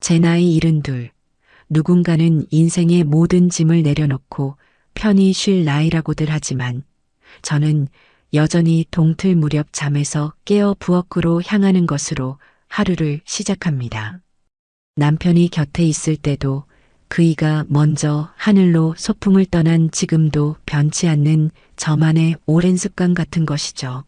제 나이 72. 누군가는 인생의 모든 짐을 내려놓고 편히 쉴 나이라고들 하지만 저는 여전히 동틀 무렵 잠에서 깨어 부엌으로 향하는 것으로 하루를 시작합니다. 남편이 곁에 있을 때도 그이가 먼저 하늘로 소풍을 떠난 지금도 변치 않는 저만의 오랜 습관 같은 것이죠.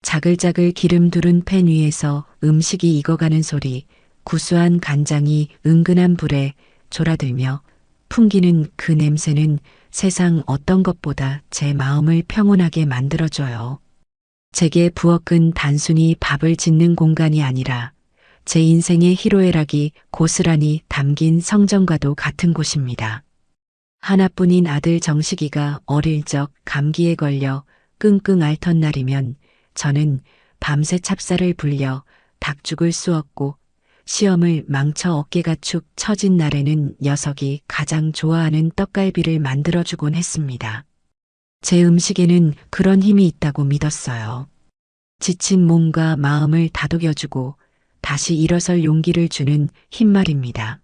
자글자글 기름 두른 팬 위에서 음식이 익어가는 소리, 구수한 간장이 은근한 불에 졸아들며 풍기는 그 냄새는 세상 어떤 것보다 제 마음을 평온하게 만들어줘요. 제게 부엌은 단순히 밥을 짓는 공간이 아니라 제 인생의 희로애락이 고스란히 담긴 성전과도 같은 곳입니다. 하나뿐인 아들 정식이가 어릴 적 감기에 걸려 끙끙 앓던 날이면 저는 밤새 찹쌀을 불려 닭죽을 쑤었고 시험을 망쳐 어깨가 축 처진 날에는 녀석이 가장 좋아하는 떡갈비를 만들어주곤 했습니다. 제 음식에는 그런 힘이 있다고 믿었어요. 지친 몸과 마음을 다독여주고 다시 일어설 용기를 주는 힘 말입니다.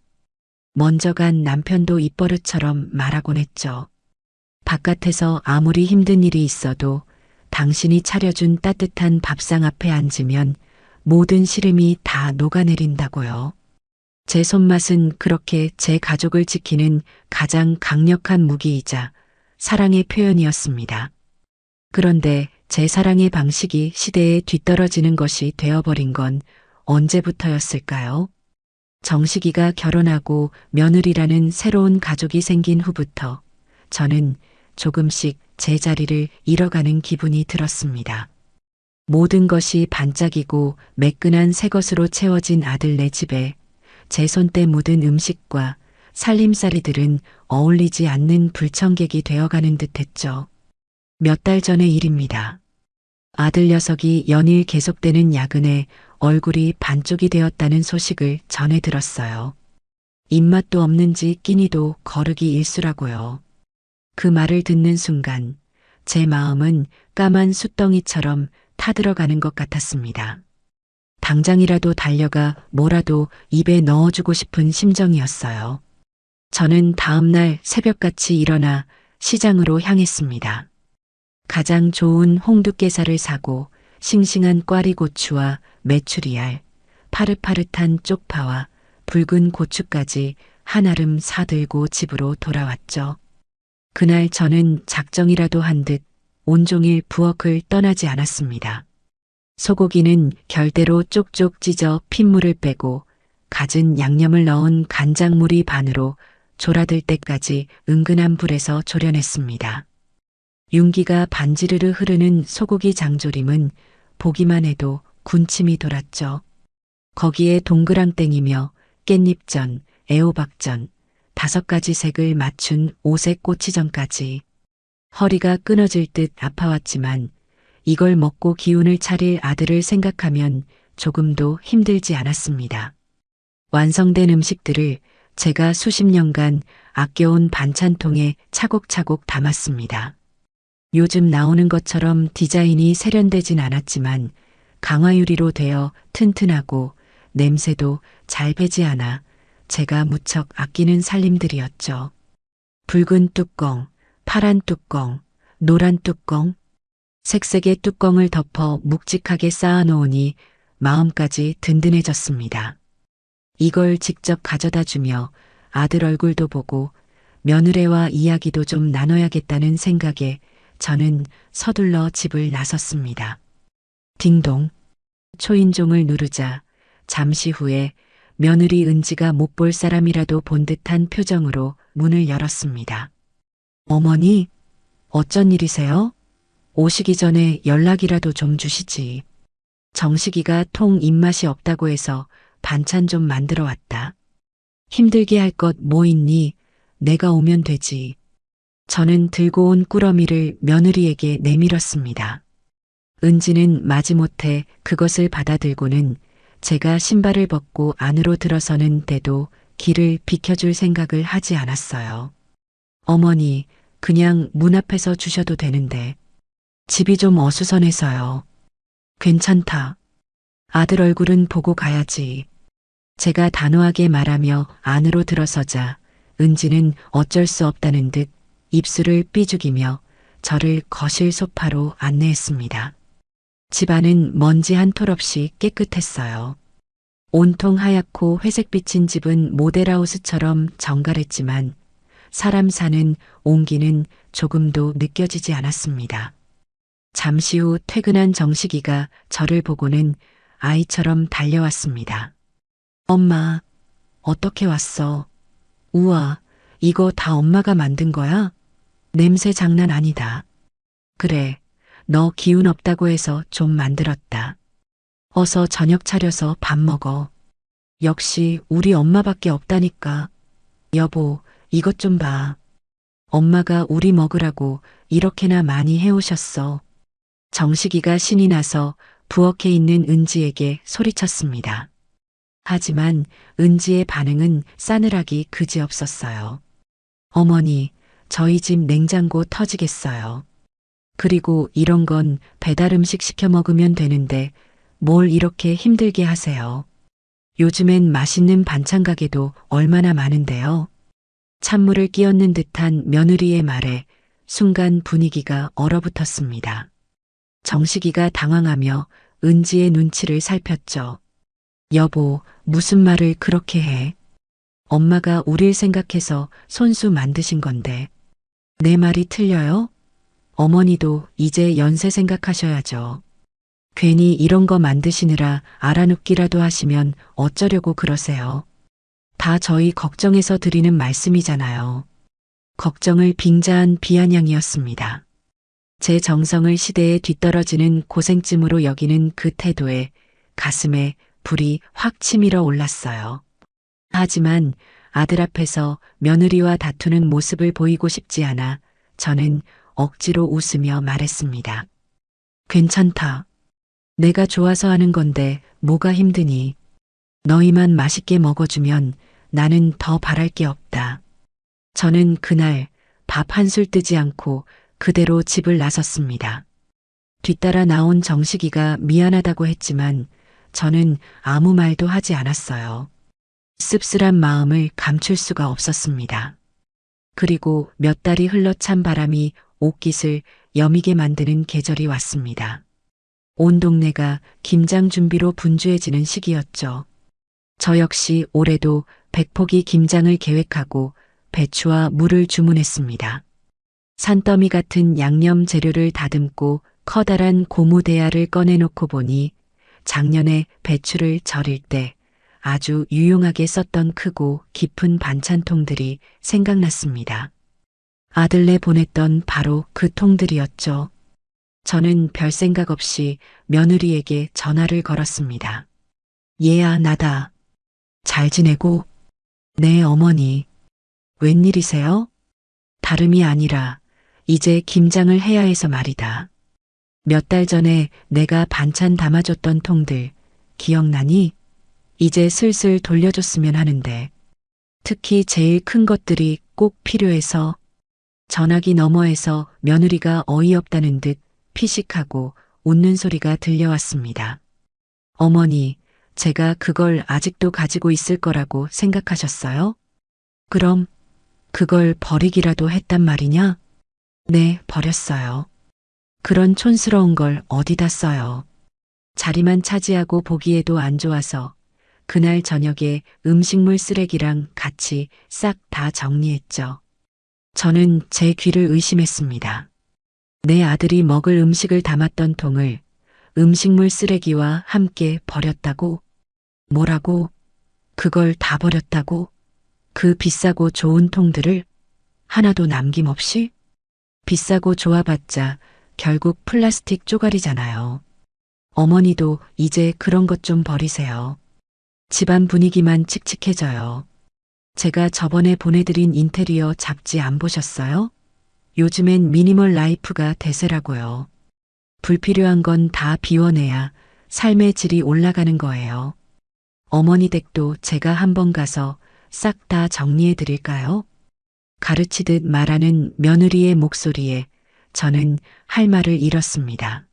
먼저 간 남편도 입버릇처럼 말하곤 했죠. 바깥에서 아무리 힘든 일이 있어도 당신이 차려준 따뜻한 밥상 앞에 앉으면 모든 시름이 다 녹아내린다고요. 제 손맛은 그렇게 제 가족을 지키는 가장 강력한 무기이자 사랑의 표현이었습니다. 그런데 제 사랑의 방식이 시대에 뒤떨어지는 것이 되어버린 건 언제부터였을까요? 정식이가 결혼하고 며느리라는 새로운 가족이 생긴 후부터 저는 조금씩 제 자리를 잃어가는 기분이 들었습니다. 모든 것이 반짝이고 매끈한 새 것으로 채워진 아들네 집에 제 손때 묻은 음식과 살림살이들은 어울리지 않는 불청객이 되어가는 듯했죠. 몇 달 전의 일입니다. 아들 녀석이 연일 계속되는 야근에 얼굴이 반쪽이 되었다는 소식을 전해 들었어요. 입맛도 없는지 끼니도 거르기 일쑤라고요. 그 말을 듣는 순간 제 마음은 까만 숫덩이처럼 타들어가는 것 같았습니다. 당장이라도 달려가 뭐라도 입에 넣어주고 싶은 심정이었어요. 저는 다음 날 새벽같이 일어나 시장으로 향했습니다. 가장 좋은 홍두깨살을 사고 싱싱한 꽈리고추와 메추리알, 파릇파릇한 쪽파와 붉은 고추까지 한아름 사들고 집으로 돌아왔죠. 그날 저는 작정이라도 한 듯 온종일 부엌을 떠나지 않았습니다. 소고기는 결대로 쪽쪽 찢어 핏물을 빼고 갖은 양념을 넣은 간장물이 반으로 졸아들 때까지 은근한 불에서 졸여냈습니다. 윤기가 반지르르 흐르는 소고기 장조림은 보기만 해도 군침이 돌았죠. 거기에 동그랑땡이며 깻잎전, 애호박전, 5가지 색을 맞춘 오색 꼬치전까지. 허리가 끊어질 듯 아파왔지만 이걸 먹고 기운을 차릴 아들을 생각하면 조금도 힘들지 않았습니다. 완성된 음식들을 제가 수십 년간 아껴온 반찬통에 차곡차곡 담았습니다. 요즘 나오는 것처럼 디자인이 세련되진 않았지만 강화유리로 되어 튼튼하고 냄새도 잘 배지 않아 제가 무척 아끼는 살림들이었죠. 붉은 뚜껑, 파란 뚜껑, 노란 뚜껑, 색색의 뚜껑을 덮어 묵직하게 쌓아놓으니 마음까지 든든해졌습니다. 이걸 직접 가져다 주며 아들 얼굴도 보고 며느리와 이야기도 좀 나눠야겠다는 생각에 저는 서둘러 집을 나섰습니다. 딩동. 초인종을 누르자 잠시 후에 며느리 은지가 못 볼 사람이라도 본 듯한 표정으로 문을 열었습니다. 어머니, 어쩐 일이세요? 오시기 전에 연락이라도 좀 주시지. 정식이가 통 입맛이 없다고 해서 반찬 좀 만들어 왔다. 힘들게 할 것 뭐 있니? 내가 오면 되지. 저는 들고 온 꾸러미를 며느리에게 내밀었습니다. 은지는 마지못해 그것을 받아들고는 제가 신발을 벗고 안으로 들어서는 데도 길을 비켜줄 생각을 하지 않았어요. 어머니, 그냥 문 앞에서 주셔도 되는데. 집이 좀 어수선해서요. 괜찮다. 아들 얼굴은 보고 가야지. 제가 단호하게 말하며 안으로 들어서자 은지는 어쩔 수 없다는 듯 입술을 삐죽이며 저를 거실 소파로 안내했습니다. 집안은 먼지 한 톨 없이 깨끗했어요. 온통 하얗고 회색 비친 집은 모델하우스처럼 정갈했지만 사람 사는 온기는 조금도 느껴지지 않았습니다. 잠시 후 퇴근한 정식이가 저를 보고는 아이처럼 달려왔습니다. 엄마, 어떻게 왔어? 우와, 이거 다 엄마가 만든 거야? 냄새 장난 아니다. 그래, 너 기운 없다고 해서 좀 만들었다. 어서 저녁 차려서 밥 먹어. 역시 우리 엄마밖에 없다니까. 여보, 이것 좀 봐. 엄마가 우리 먹으라고 이렇게나 많이 해오셨어. 정식이가 신이 나서 부엌에 있는 은지에게 소리쳤습니다. 하지만 은지의 반응은 싸늘하기 그지없었어요. 어머니, 저희 집 냉장고 터지겠어요. 그리고 이런 건 배달 음식 시켜 먹으면 되는데 뭘 이렇게 힘들게 하세요. 요즘엔 맛있는 반찬 가게도 얼마나 많은데요. 찬물을 끼얹는 듯한 며느리의 말에 순간 분위기가 얼어붙었습니다. 정식이가 당황하며 은지의 눈치를 살폈죠. 여보, 무슨 말을 그렇게 해? 엄마가 우릴 생각해서 손수 만드신 건데. 내 말이 틀려요? 어머니도 이제 연세 생각하셔야죠. 괜히 이런 거 만드시느라 알아눕기라도 하시면 어쩌려고 그러세요. 다 저희 걱정해서 드리는 말씀이잖아요. 걱정을 빙자한 비아냥이었습니다. 제 정성을 시대에 뒤떨어지는 고생쯤으로 여기는 그 태도에 가슴에 불이 확 치밀어 올랐어요. 하지만 아들 앞에서 며느리와 다투는 모습을 보이고 싶지 않아 저는 억지로 웃으며 말했습니다. 괜찮다. 내가 좋아서 하는 건데 뭐가 힘드니? 너희만 맛있게 먹어주면 나는 더 바랄 게 없다. 저는 그날 밥 한술 뜨지 않고 그대로 집을 나섰습니다. 뒤따라 나온 정식이가 미안하다고 했지만 저는 아무 말도 하지 않았어요. 씁쓸한 마음을 감출 수가 없었습니다. 그리고 몇 달이 흘러 찬 바람이 옷깃을 여미게 만드는 계절이 왔습니다. 온 동네가 김장 준비로 분주해지는 시기였죠. 저 역시 올해도 백포기 김장을 계획하고 배추와 물을 주문했습니다. 산더미 같은 양념 재료를 다듬고 커다란 고무 대야를 꺼내놓고 보니 작년에 배추를 절일 때 아주 유용하게 썼던 크고 깊은 반찬통들이 생각났습니다. 아들네 보냈던 바로 그 통들이었죠. 저는 별 생각 없이 며느리에게 전화를 걸었습니다. 얘야, 나다. 잘 지내고? 네, 어머니. 웬일이세요? 다름이 아니라 이제 김장을 해야 해서 말이다. 몇 달 전에 내가 반찬 담아줬던 통들 기억나니? 이제 슬슬 돌려줬으면 하는데 특히 제일 큰 것들이 꼭 필요해서. 전화기 너머에서 며느리가 어이없다는 듯 피식하고 웃는 소리가 들려왔습니다. 어머니, 제가 그걸 아직도 가지고 있을 거라고 생각하셨어요? 그럼 그걸 버리기라도 했단 말이냐? 네, 버렸어요. 그런 촌스러운 걸 어디다 써요. 자리만 차지하고 보기에도 안 좋아서 그날 저녁에 음식물 쓰레기랑 같이 싹 다 정리했죠. 저는 제 귀를 의심했습니다. 내 아들이 먹을 음식을 담았던 통을 음식물 쓰레기와 함께 버렸다고? 뭐라고? 그걸 다 버렸다고? 그 비싸고 좋은 통들을 하나도 남김없이? 비싸고 좋아봤자 결국 플라스틱 쪼가리잖아요. 어머니도 이제 그런 것 좀 버리세요. 집안 분위기만 칙칙해져요. 제가 저번에 보내드린 인테리어 잡지 안 보셨어요? 요즘엔 미니멀 라이프가 대세라고요. 불필요한 건 다 비워내야 삶의 질이 올라가는 거예요. 어머니 댁도 제가 한번 가서 싹 다 정리해 드릴까요? 가르치듯 말하는 며느리의 목소리에 저는 할 말을 잃었습니다.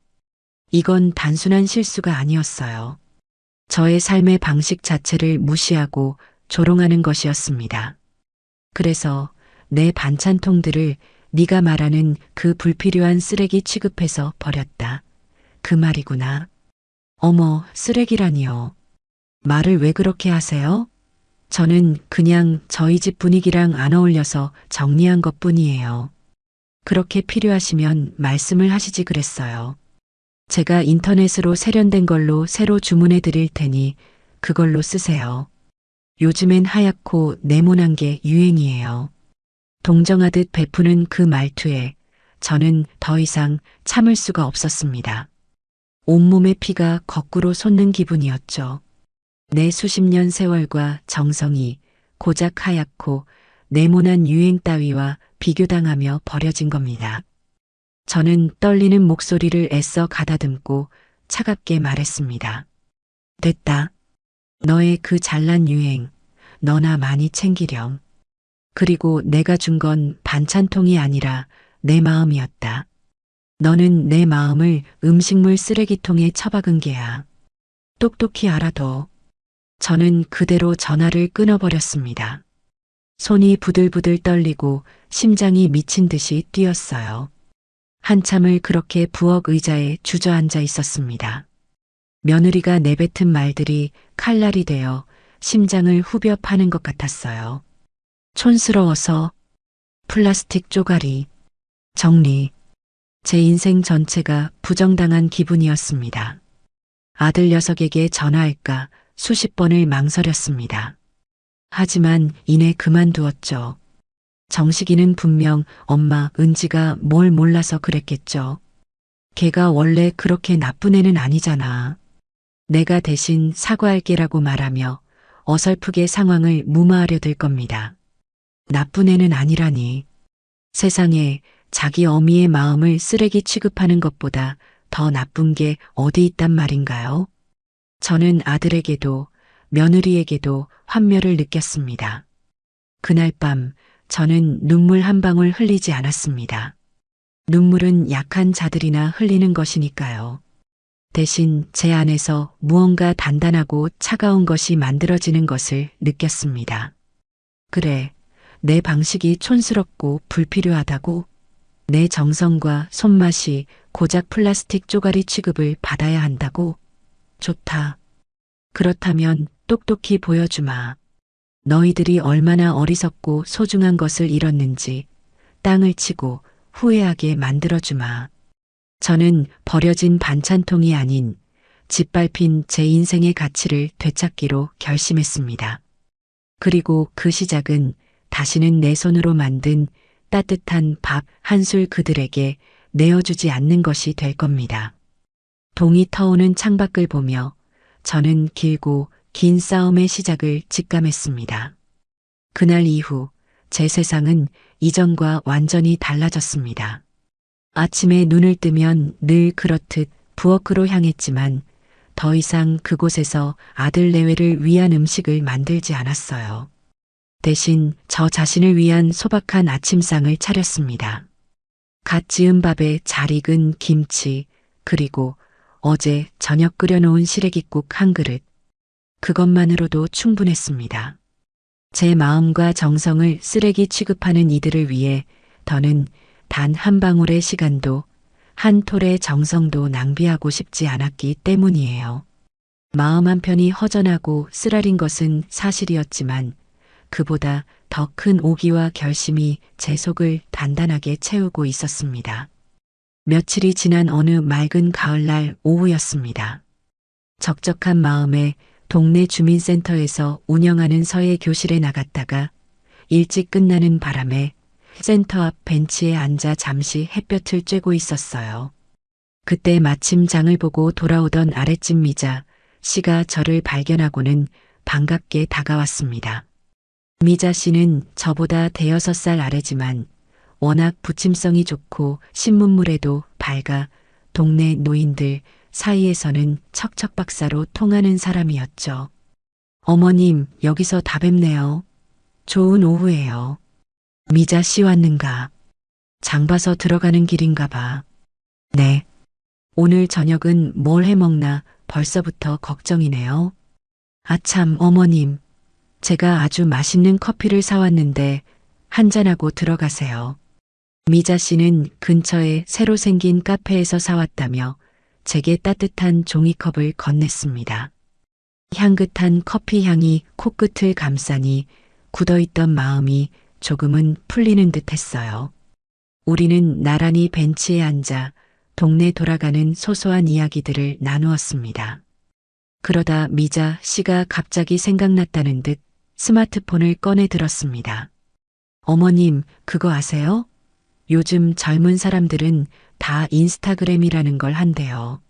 이건 단순한 실수가 아니었어요. 저의 삶의 방식 자체를 무시하고 조롱하는 것이었습니다. 그래서 내 반찬통들을 네가 말하는 그 불필요한 쓰레기 취급해서 버렸다. 그 말이구나. 어머, 쓰레기라니요. 말을 왜 그렇게 하세요? 저는 그냥 저희 집 분위기랑 안 어울려서 정리한 것뿐이에요. 그렇게 필요하시면 말씀을 하시지 그랬어요. 제가 인터넷으로 세련된 걸로 새로 주문해 드릴 테니 그걸로 쓰세요. 요즘엔 하얗고 네모난 게 유행이에요. 동정하듯 베푸는 그 말투에 저는 더 이상 참을 수가 없었습니다. 온몸의 피가 거꾸로 솟는 기분이었죠. 내 수십 년 세월과 정성이 고작 하얗고 네모난 유행 따위와 비교당하며 버려진 겁니다. 저는 떨리는 목소리를 애써 가다듬고 차갑게 말했습니다. 됐다. 너의 그 잘난 유행, 너나 많이 챙기렴. 그리고 내가 준 건 반찬통이 아니라 내 마음이었다. 너는 내 마음을 음식물 쓰레기통에 처박은 게야. 똑똑히 알아둬. 저는 그대로 전화를 끊어버렸습니다. 손이 부들부들 떨리고 심장이 미친 듯이 뛰었어요. 한참을 그렇게 부엌 의자에 주저앉아 있었습니다. 며느리가 내뱉은 말들이 칼날이 되어 심장을 후벼 파는 것 같았어요. 촌스러워서, 플라스틱 쪼가리, 정리. 제 인생 전체가 부정당한 기분이었습니다. 아들 녀석에게 전화할까 수십 번을 망설였습니다. 하지만 이내 그만두었죠. 정식이는 분명 엄마 은지가 뭘 몰라서 그랬겠죠. 걔가 원래 그렇게 나쁜 애는 아니잖아. 내가 대신 사과할게라고 말하며 어설프게 상황을 무마하려 들 겁니다. 나쁜 애는 아니라니. 세상에 자기 어미의 마음을 쓰레기 취급하는 것보다 더 나쁜 게 어디 있단 말인가요? 저는 아들에게도 며느리에게도 환멸을 느꼈습니다. 그날 밤 저는 눈물 한 방울 흘리지 않았습니다. 눈물은 약한 자들이나 흘리는 것이니까요. 대신 제 안에서 무언가 단단하고 차가운 것이 만들어지는 것을 느꼈습니다. 그래, 내 방식이 촌스럽고 불필요하다고? 내 정성과 손맛이 고작 플라스틱 쪼가리 취급을 받아야 한다고? 좋다. 그렇다면 똑똑히 보여주마. 너희들이 얼마나 어리석고 소중한 것을 잃었는지 땅을 치고 후회하게 만들어주마. 저는 버려진 반찬통이 아닌 짓밟힌 제 인생의 가치를 되찾기로 결심했습니다. 그리고 그 시작은 다시는 내 손으로 만든 따뜻한 밥 한 술 그들에게 내어주지 않는 것이 될 겁니다. 동이 터오는 창밖을 보며 저는 길고 긴 싸움의 시작을 직감했습니다. 그날 이후 제 세상은 이전과 완전히 달라졌습니다. 아침에 눈을 뜨면 늘 그렇듯 부엌으로 향했지만 더 이상 그곳에서 아들 내외를 위한 음식을 만들지 않았어요. 대신 저 자신을 위한 소박한 아침상을 차렸습니다. 갓 지은 밥에 잘 익은 김치, 그리고 어제 저녁 끓여놓은 시래기국 한 그릇. 그것만으로도 충분했습니다. 제 마음과 정성을 쓰레기 취급하는 이들을 위해 더는 단 한 방울의 시간도 한 톨의 정성도 낭비하고 싶지 않았기 때문이에요. 마음 한편이 허전하고 쓰라린 것은 사실이었지만 그보다 더 큰 오기와 결심이 제 속을 단단하게 채우고 있었습니다. 며칠이 지난 어느 맑은 가을날 오후였습니다. 적적한 마음에 동네 주민센터에서 운영하는 서예 교실에 나갔다가 일찍 끝나는 바람에 센터 앞 벤치에 앉아 잠시 햇볕을 쬐고 있었어요. 그때 마침 장을 보고 돌아오던 아랫집 미자 씨가 저를 발견하고는 반갑게 다가왔습니다. 미자 씨는 저보다 대여섯 살 아래지만 워낙 부침성이 좋고 신문물에도 밝아 동네 노인들 사이에서는 척척박사로 통하는 사람이었죠. 어머님, 여기서 다 뵙네요. 좋은 오후예요. 미자 씨 왔는가? 장 봐서 들어가는 길인가 봐. 네. 오늘 저녁은 뭘 해먹나 벌써부터 걱정이네요. 아참, 어머님. 제가 아주 맛있는 커피를 사왔는데 한잔하고 들어가세요. 미자 씨는 근처에 새로 생긴 카페에서 사왔다며 제게 따뜻한 종이컵을 건넸습니다. 향긋한 커피 향이 코끝을 감싸니 굳어있던 마음이 조금은 풀리는 듯 했어요. 우리는 나란히 벤치에 앉아 동네 돌아가는 소소한 이야기들을 나누었습니다. 그러다 미자 씨가 갑자기 생각났다는 듯 스마트폰을 꺼내 들었습니다. 어머님, 그거 아세요? 요즘 젊은 사람들은 다 인스타그램이라는 걸 한대요.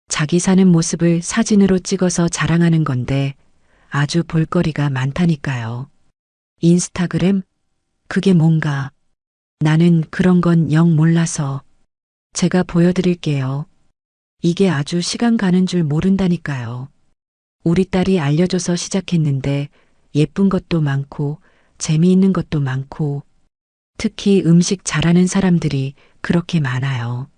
자기 사는 모습을 사진으로 찍어서 자랑하는 건데 아주 볼거리가 많다니까요. 인스타그램? 그게 뭔가? 나는 그런 건 영 몰라서. 제가 보여드릴게요. 이게 아주 시간 가는 줄 모른다니까요. 우리 딸이 알려줘서 시작했는데 예쁜 것도 많고 재미있는 것도 많고 특히 음식 잘하는 사람들이 그렇게 많아요.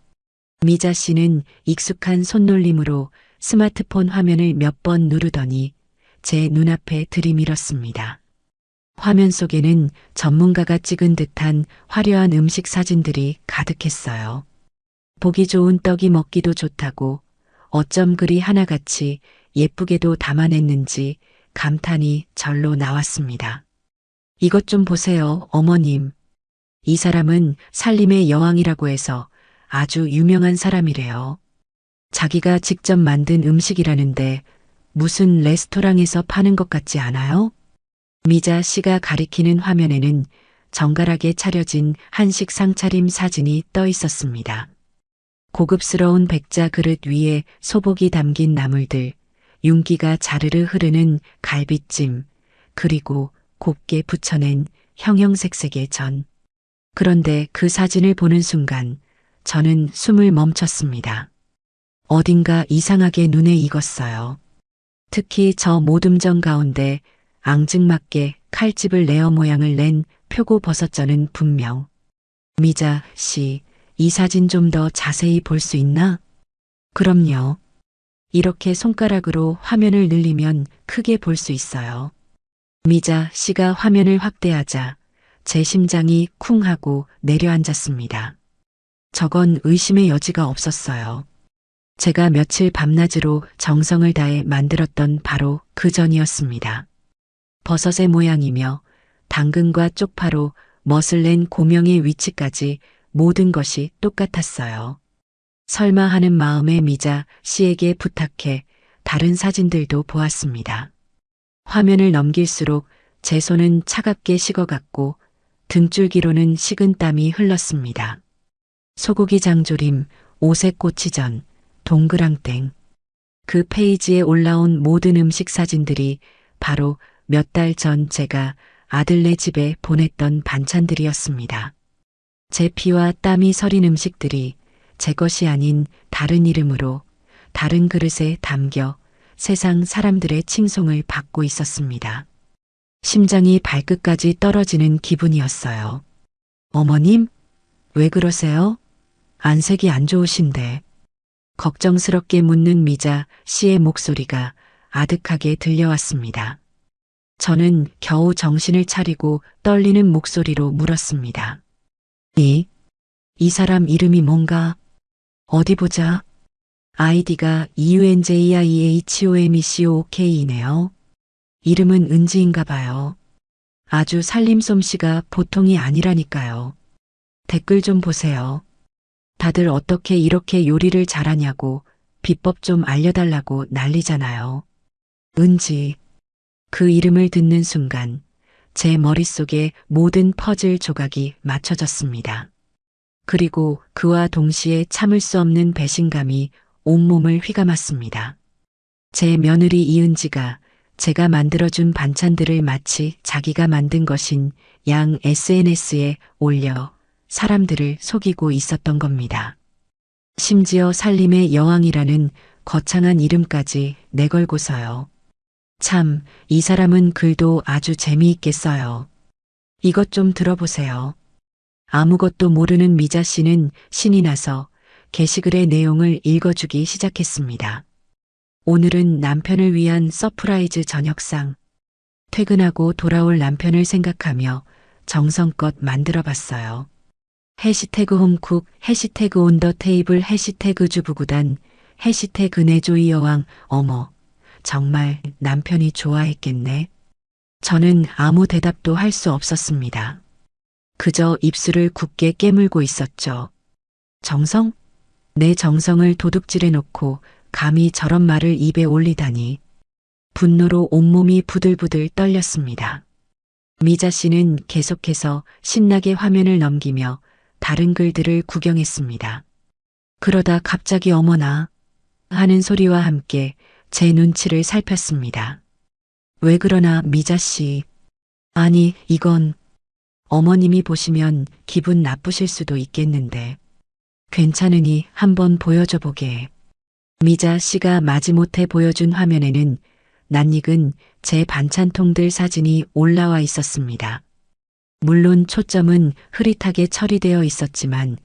미자 씨는 익숙한 손놀림으로 스마트폰 화면을 몇 번 누르더니 제 눈앞에 들이밀었습니다. 화면 속에는 전문가가 찍은 듯한 화려한 음식 사진들이 가득했어요. 보기 좋은 떡이 먹기도 좋다고 어쩜 그리 하나같이 예쁘게도 담아냈는지 감탄이 절로 나왔습니다. 이것 좀 보세요, 어머님. 이 사람은 살림의 여왕이라고 해서 아주 유명한 사람이래요. 자기가 직접 만든 음식이라는데 무슨 레스토랑에서 파는 것 같지 않아요? 미자 씨가 가리키는 화면에는 정갈하게 차려진 한식 상차림 사진이 떠 있었습니다. 고급스러운 백자 그릇 위에 소복이 담긴 나물들, 윤기가 자르르 흐르는 갈비찜, 그리고 곱게 부쳐낸 형형색색의 전. 그런데 그 사진을 보는 순간 저는 숨을 멈췄습니다. 어딘가 이상하게 눈에 익었어요. 특히 저 모듬전 가운데 앙증맞게 칼집을 내어 모양을 낸 표고버섯전은 분명. 미자 씨, 이 사진 좀 더 자세히 볼 수 있나? 그럼요. 이렇게 손가락으로 화면을 늘리면 크게 볼 수 있어요. 미자 씨가 화면을 확대하자 제 심장이 쿵 하고 내려앉았습니다. 저건 의심의 여지가 없었어요. 제가 며칠 밤낮으로 정성을 다해 만들었던 바로 그 전이었습니다. 버섯의 모양이며 당근과 쪽파로 멋을 낸 고명의 위치까지 모든 것이 똑같았어요. 설마 하는 마음에 미자 씨에게 부탁해 다른 사진들도 보았습니다. 화면을 넘길수록 제 손은 차갑게 식어갔고 등줄기로는 식은 땀이 흘렀습니다. 소고기 장조림, 오색 꼬치전, 동그랑땡. 그 페이지에 올라온 모든 음식 사진들이 바로 몇 달 전 제가 아들네 집에 보냈던 반찬들이었습니다. 제 피와 땀이 서린 음식들이 제 것이 아닌 다른 이름으로 다른 그릇에 담겨 세상 사람들의 칭송을 받고 있었습니다. 심장이 발끝까지 떨어지는 기분이었어요. 어머님? 왜 그러세요? 안색이 안 좋으신데. 걱정스럽게 묻는 미자 씨의 목소리가 아득하게 들려왔습니다. 저는 겨우 정신을 차리고 떨리는 목소리로 물었습니다. 이 사람 이름이 뭔가? 어디 보자. 아이디가 EUNJIEHOMECOK이네요. 이름은 은지인가 봐요. 아주 살림 솜씨가 보통이 아니라니까요. 댓글 좀 보세요. 다들 어떻게 이렇게 요리를 잘하냐고 비법 좀 알려달라고 난리잖아요. 은지. 그 이름을 듣는 순간 제 머릿속에 모든 퍼즐 조각이 맞춰졌습니다. 그리고 그와 동시에 참을 수 없는 배신감이 온몸을 휘감았습니다. 제 며느리 이은지가 제가 만들어준 반찬들을 마치 자기가 만든 것인 양 SNS에 올려 사람들을 속이고 있었던 겁니다. 심지어 살림의 여왕이라는 거창한 이름까지 내걸고서요. 참, 이 사람은 글도 아주 재미있게 써요. 이것 좀 들어보세요. 아무것도 모르는 미자 씨는 신이 나서 게시글의 내용을 읽어주기 시작했습니다. 오늘은 남편을 위한 서프라이즈 저녁상. 퇴근하고 돌아올 남편을 생각하며 정성껏 만들어 봤어요. 해시태그 홈쿡, 해시태그 온더 테이블, 해시태그 주부구단, 해시태그 내조이 여왕. 어머, 정말 남편이 좋아했겠네. 저는 아무 대답도 할 수 없었습니다. 그저 입술을 굳게 깨물고 있었죠. 정성? 내 정성을 도둑질해 놓고 감히 저런 말을 입에 올리다니. 분노로 온몸이 부들부들 떨렸습니다. 미자 씨는 계속해서 신나게 화면을 넘기며 다른 글들을 구경했습니다. 그러다 갑자기 어머나 하는 소리와 함께 제 눈치를 살폈습니다. 왜 그러나 미자 씨. 아니, 이건 어머님이 보시면 기분 나쁘실 수도 있겠는데. 괜찮으니 한번 보여줘 보게. 미자 씨가 마지못해 보여준 화면에는 낯익은 제 반찬통들 사진이 올라와 있었습니다. 물론 초점은 흐릿하게 처리되어 있었지만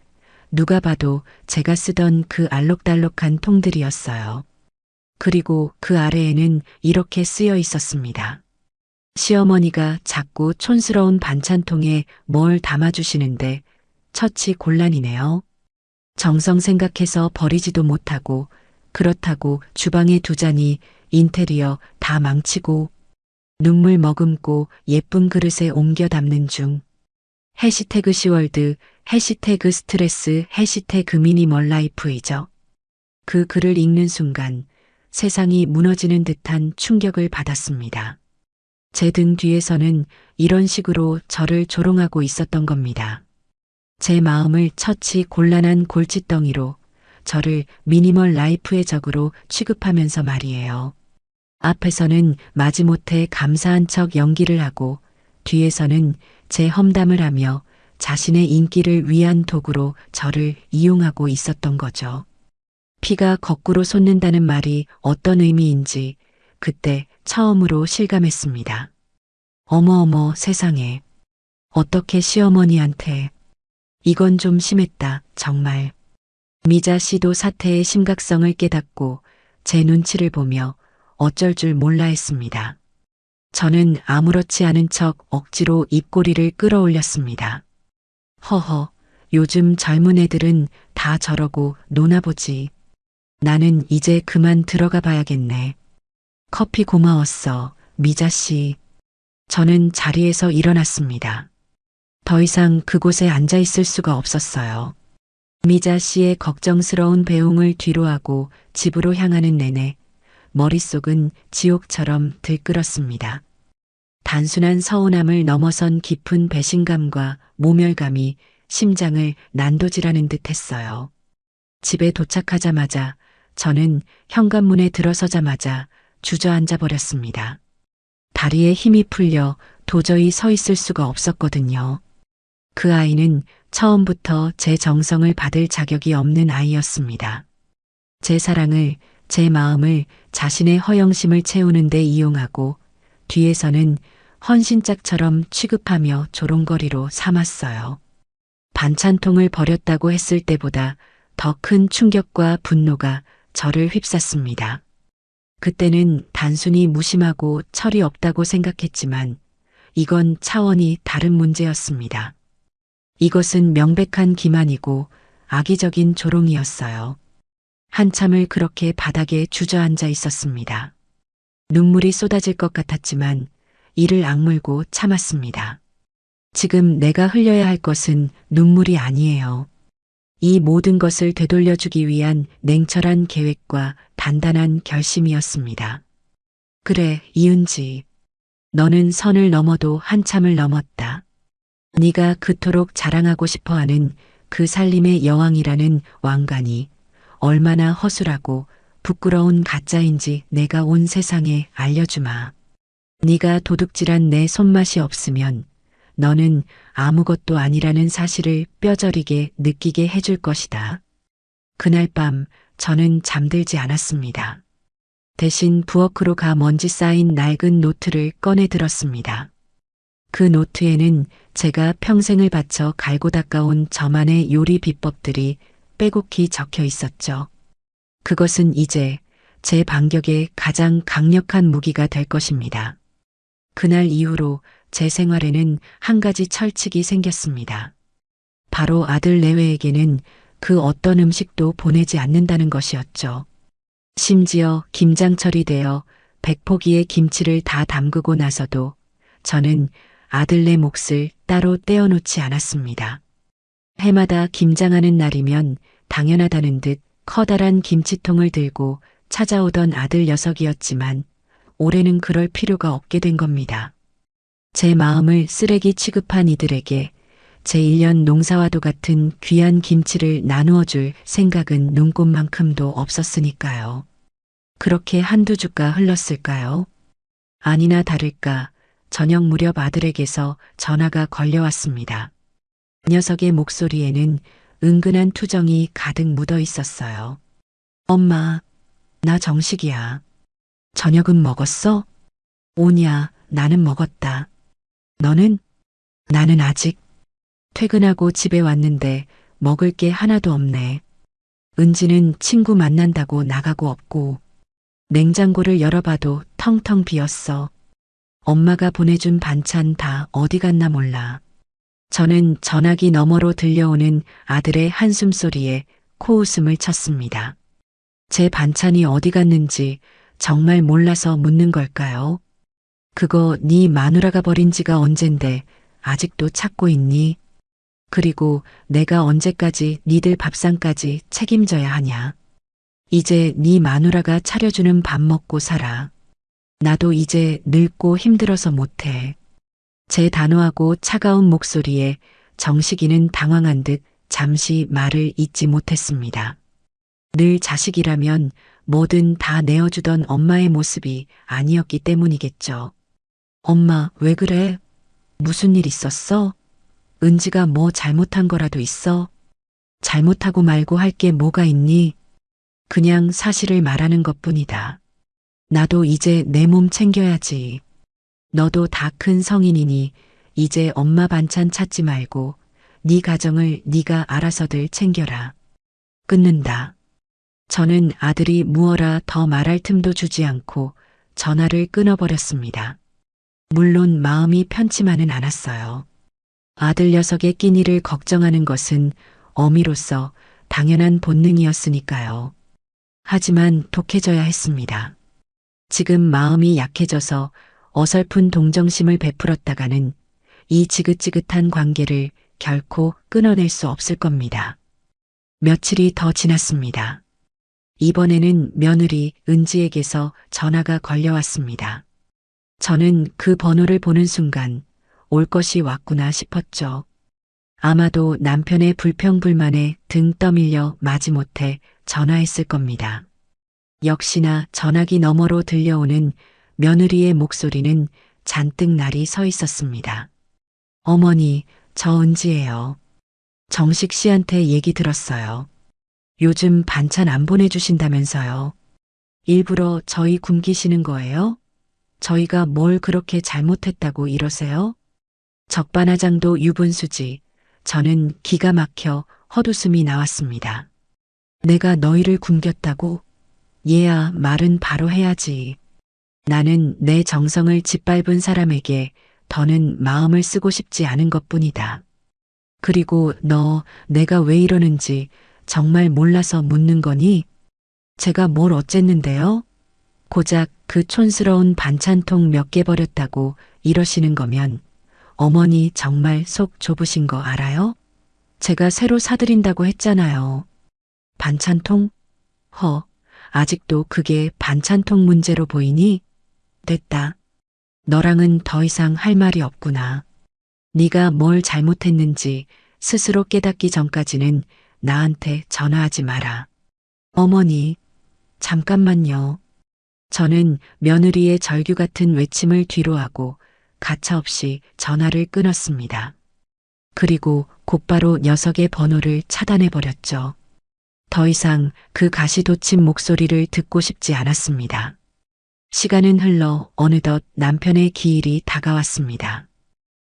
누가 봐도 제가 쓰던 그 알록달록한 통들이었어요. 그리고 그 아래에는 이렇게 쓰여 있었습니다. 시어머니가 자꾸 촌스러운 반찬통에 뭘 담아주시는데 처치 곤란이네요. 정성 생각해서 버리지도 못하고 그렇다고 주방에 두자니 인테리어 다 망치고 눈물 머금고 예쁜 그릇에 옮겨 담는 중. 해시태그 시월드, 해시태그 스트레스, 해시태그 미니멀 라이프이죠. 그 글을 읽는 순간 세상이 무너지는 듯한 충격을 받았습니다. 제 등 뒤에서는 이런 식으로 저를 조롱하고 있었던 겁니다. 제 마음을 처치 곤란한 골칫덩이로 저를 미니멀 라이프의 적으로 취급하면서 말이에요. 앞에서는 마지못해 감사한 척 연기를 하고 뒤에서는 제 험담을 하며 자신의 인기를 위한 도구로 저를 이용하고 있었던 거죠. 피가 거꾸로 솟는다는 말이 어떤 의미인지 그때 처음으로 실감했습니다. 어머어머 세상에. 어떻게 시어머니한테. 이건 좀 심했다, 정말. 미자 씨도 사태의 심각성을 깨닫고 제 눈치를 보며 어쩔 줄 몰라 했습니다. 저는 아무렇지 않은 척 억지로 입꼬리를 끌어올렸습니다. 허허, 요즘 젊은 애들은 다 저러고 노나보지. 나는 이제 그만 들어가 봐야겠네. 커피 고마웠어, 미자 씨. 저는 자리에서 일어났습니다. 더 이상 그곳에 앉아 있을 수가 없었어요. 미자 씨의 걱정스러운 배웅을 뒤로하고 집으로 향하는 내내 머릿속은 지옥처럼 들끓었습니다. 단순한 서운함을 넘어선 깊은 배신감과 모멸감이 심장을 난도질하는 듯 했어요. 집에 도착하자마자 저는 현관문에 들어서자마자 주저앉아 버렸습니다. 다리에 힘이 풀려 도저히 서 있을 수가 없었거든요. 그 아이는 처음부터 제 정성을 받을 자격이 없는 아이였습니다. 제 사랑을, 제 마음을 자신의 허영심을 채우는 데 이용하고 뒤에서는 헌신짝처럼 취급하며 조롱거리로 삼았어요. 반찬통을 버렸다고 했을 때보다 더 큰 충격과 분노가 저를 휩쌌습니다. 그때는 단순히 무심하고 철이 없다고 생각했지만 이건 차원이 다른 문제였습니다. 이것은 명백한 기만이고 악의적인 조롱이었어요. 한참을 그렇게 바닥에 주저앉아 있었습니다. 눈물이 쏟아질 것 같았지만 이를 악물고 참았습니다. 지금 내가 흘려야 할 것은 눈물이 아니에요. 이 모든 것을 되돌려주기 위한 냉철한 계획과 단단한 결심이었습니다. 그래, 이은지. 너는 선을 넘어도 한참을 넘었다. 네가 그토록 자랑하고 싶어하는 그 살림의 여왕이라는 왕관이 얼마나 허술하고 부끄러운 가짜인지 내가 온 세상에 알려주마. 네가 도둑질한 내 손맛이 없으면 너는 아무것도 아니라는 사실을 뼈저리게 느끼게 해줄 것이다. 그날 밤 저는 잠들지 않았습니다. 대신 부엌으로 가 먼지 쌓인 낡은 노트를 꺼내 들었습니다. 그 노트에는 제가 평생을 바쳐 갈고 닦아온 저만의 요리 비법들이 빼곡히 적혀 있었죠. 그것은 이제 제 반격의 가장 강력한 무기가 될 것입니다. 그날 이후로 제 생활에는 한 가지 철칙이 생겼습니다. 바로 아들 내외에게는 그 어떤 음식도 보내지 않는다는 것이었죠. 심지어 김장철이 되어 100포기의 김치를 다 담그고 나서도 저는 아들네 몫을 따로 떼어놓지 않았습니다. 해마다 김장하는 날이면 당연하다는 듯 커다란 김치통을 들고 찾아오던 아들 녀석이었지만 올해는 그럴 필요가 없게 된 겁니다. 제 마음을 쓰레기 취급한 이들에게 제 1년 농사와도 같은 귀한 김치를 나누어 줄 생각은 눈꼽만큼도 없었으니까요. 그렇게 한두 주가 흘렀을까요? 아니나 다를까 저녁 무렵 아들에게서 전화가 걸려왔습니다. 녀석의 목소리에는 은근한 투정이 가득 묻어 있었어요. 엄마, 나 정식이야. 저녁은 먹었어? 오냐, 나는 먹었다. 너는? 나는 아직. 퇴근하고 집에 왔는데 먹을 게 하나도 없네. 은지는 친구 만난다고 나가고 없고 냉장고를 열어봐도 텅텅 비었어. 엄마가 보내준 반찬 다 어디 갔나 몰라. 저는 전화기 너머로 들려오는 아들의 한숨소리에 코웃음을 쳤습니다. 제 반찬이 어디 갔는지 정말 몰라서 묻는 걸까요? 그거 네 마누라가 버린 지가 언젠데 아직도 찾고 있니? 그리고 내가 언제까지 니들 밥상까지 책임져야 하냐? 이제 네 마누라가 차려주는 밥 먹고 살아. 나도 이제 늙고 힘들어서 못해. 제 단호하고 차가운 목소리에 정식이는 당황한 듯 잠시 말을 잇지 못했습니다. 늘 자식이라면 뭐든 다 내어주던 엄마의 모습이 아니었기 때문이겠죠. 엄마, 왜 그래? 무슨 일 있었어? 은지가 뭐 잘못한 거라도 있어? 잘못하고 말고 할 게 뭐가 있니? 그냥 사실을 말하는 것뿐이다. 나도 이제 내 몸 챙겨야지. 너도 다 큰 성인이니 이제 엄마 반찬 찾지 말고 네 가정을 네가 알아서들 챙겨라. 끊는다. 저는 아들이 무어라 더 말할 틈도 주지 않고 전화를 끊어버렸습니다. 물론 마음이 편치만은 않았어요. 아들 녀석의 끼니를 걱정하는 것은 어미로서 당연한 본능이었으니까요. 하지만 독해져야 했습니다. 지금 마음이 약해져서 어설픈 동정심을 베풀었다가는 이 지긋지긋한 관계를 결코 끊어낼 수 없을 겁니다. 며칠이 더 지났습니다. 이번에는 며느리 은지에게서 전화가 걸려왔습니다. 저는 그 번호를 보는 순간 올 것이 왔구나 싶었죠. 아마도 남편의 불평불만에 등 떠밀려 마지못해 전화했을 겁니다. 역시나 전화기 너머로 들려오는 며느리의 목소리는 잔뜩 날이 서 있었습니다. 어머니, 저 은지예요. 정식 씨한테 얘기 들었어요. 요즘 반찬 안 보내주신다면서요. 일부러 저희 굶기시는 거예요? 저희가 뭘 그렇게 잘못했다고 이러세요? 적반하장도 유분수지. 저는 기가 막혀 헛웃음이 나왔습니다. 내가 너희를 굶겼다고? 얘야, 말은 바로 해야지. 나는 내 정성을 짓밟은 사람에게 더는 마음을 쓰고 싶지 않은 것뿐이다. 그리고 너, 내가 왜 이러는지 정말 몰라서 묻는 거니? 제가 뭘 어쨌는데요? 고작 그 촌스러운 반찬통 몇 개 버렸다고 이러시는 거면 어머니 정말 속 좁으신 거 알아요? 제가 새로 사드린다고 했잖아요. 반찬통? 아직도 그게 반찬통 문제로 보이니? 됐다. 너랑은 더 이상 할 말이 없구나. 네가 뭘 잘못했는지 스스로 깨닫기 전까지는 나한테 전화하지 마라. 어머니, 잠깐만요. 저는 며느리의 절규 같은 외침을 뒤로하고 가차없이 전화를 끊었습니다. 그리고 곧바로 녀석의 번호를 차단해버렸죠. 더 이상 그 가시돋친 목소리를 듣고 싶지 않았습니다. 시간은 흘러 어느덧 남편의 기일이 다가왔습니다.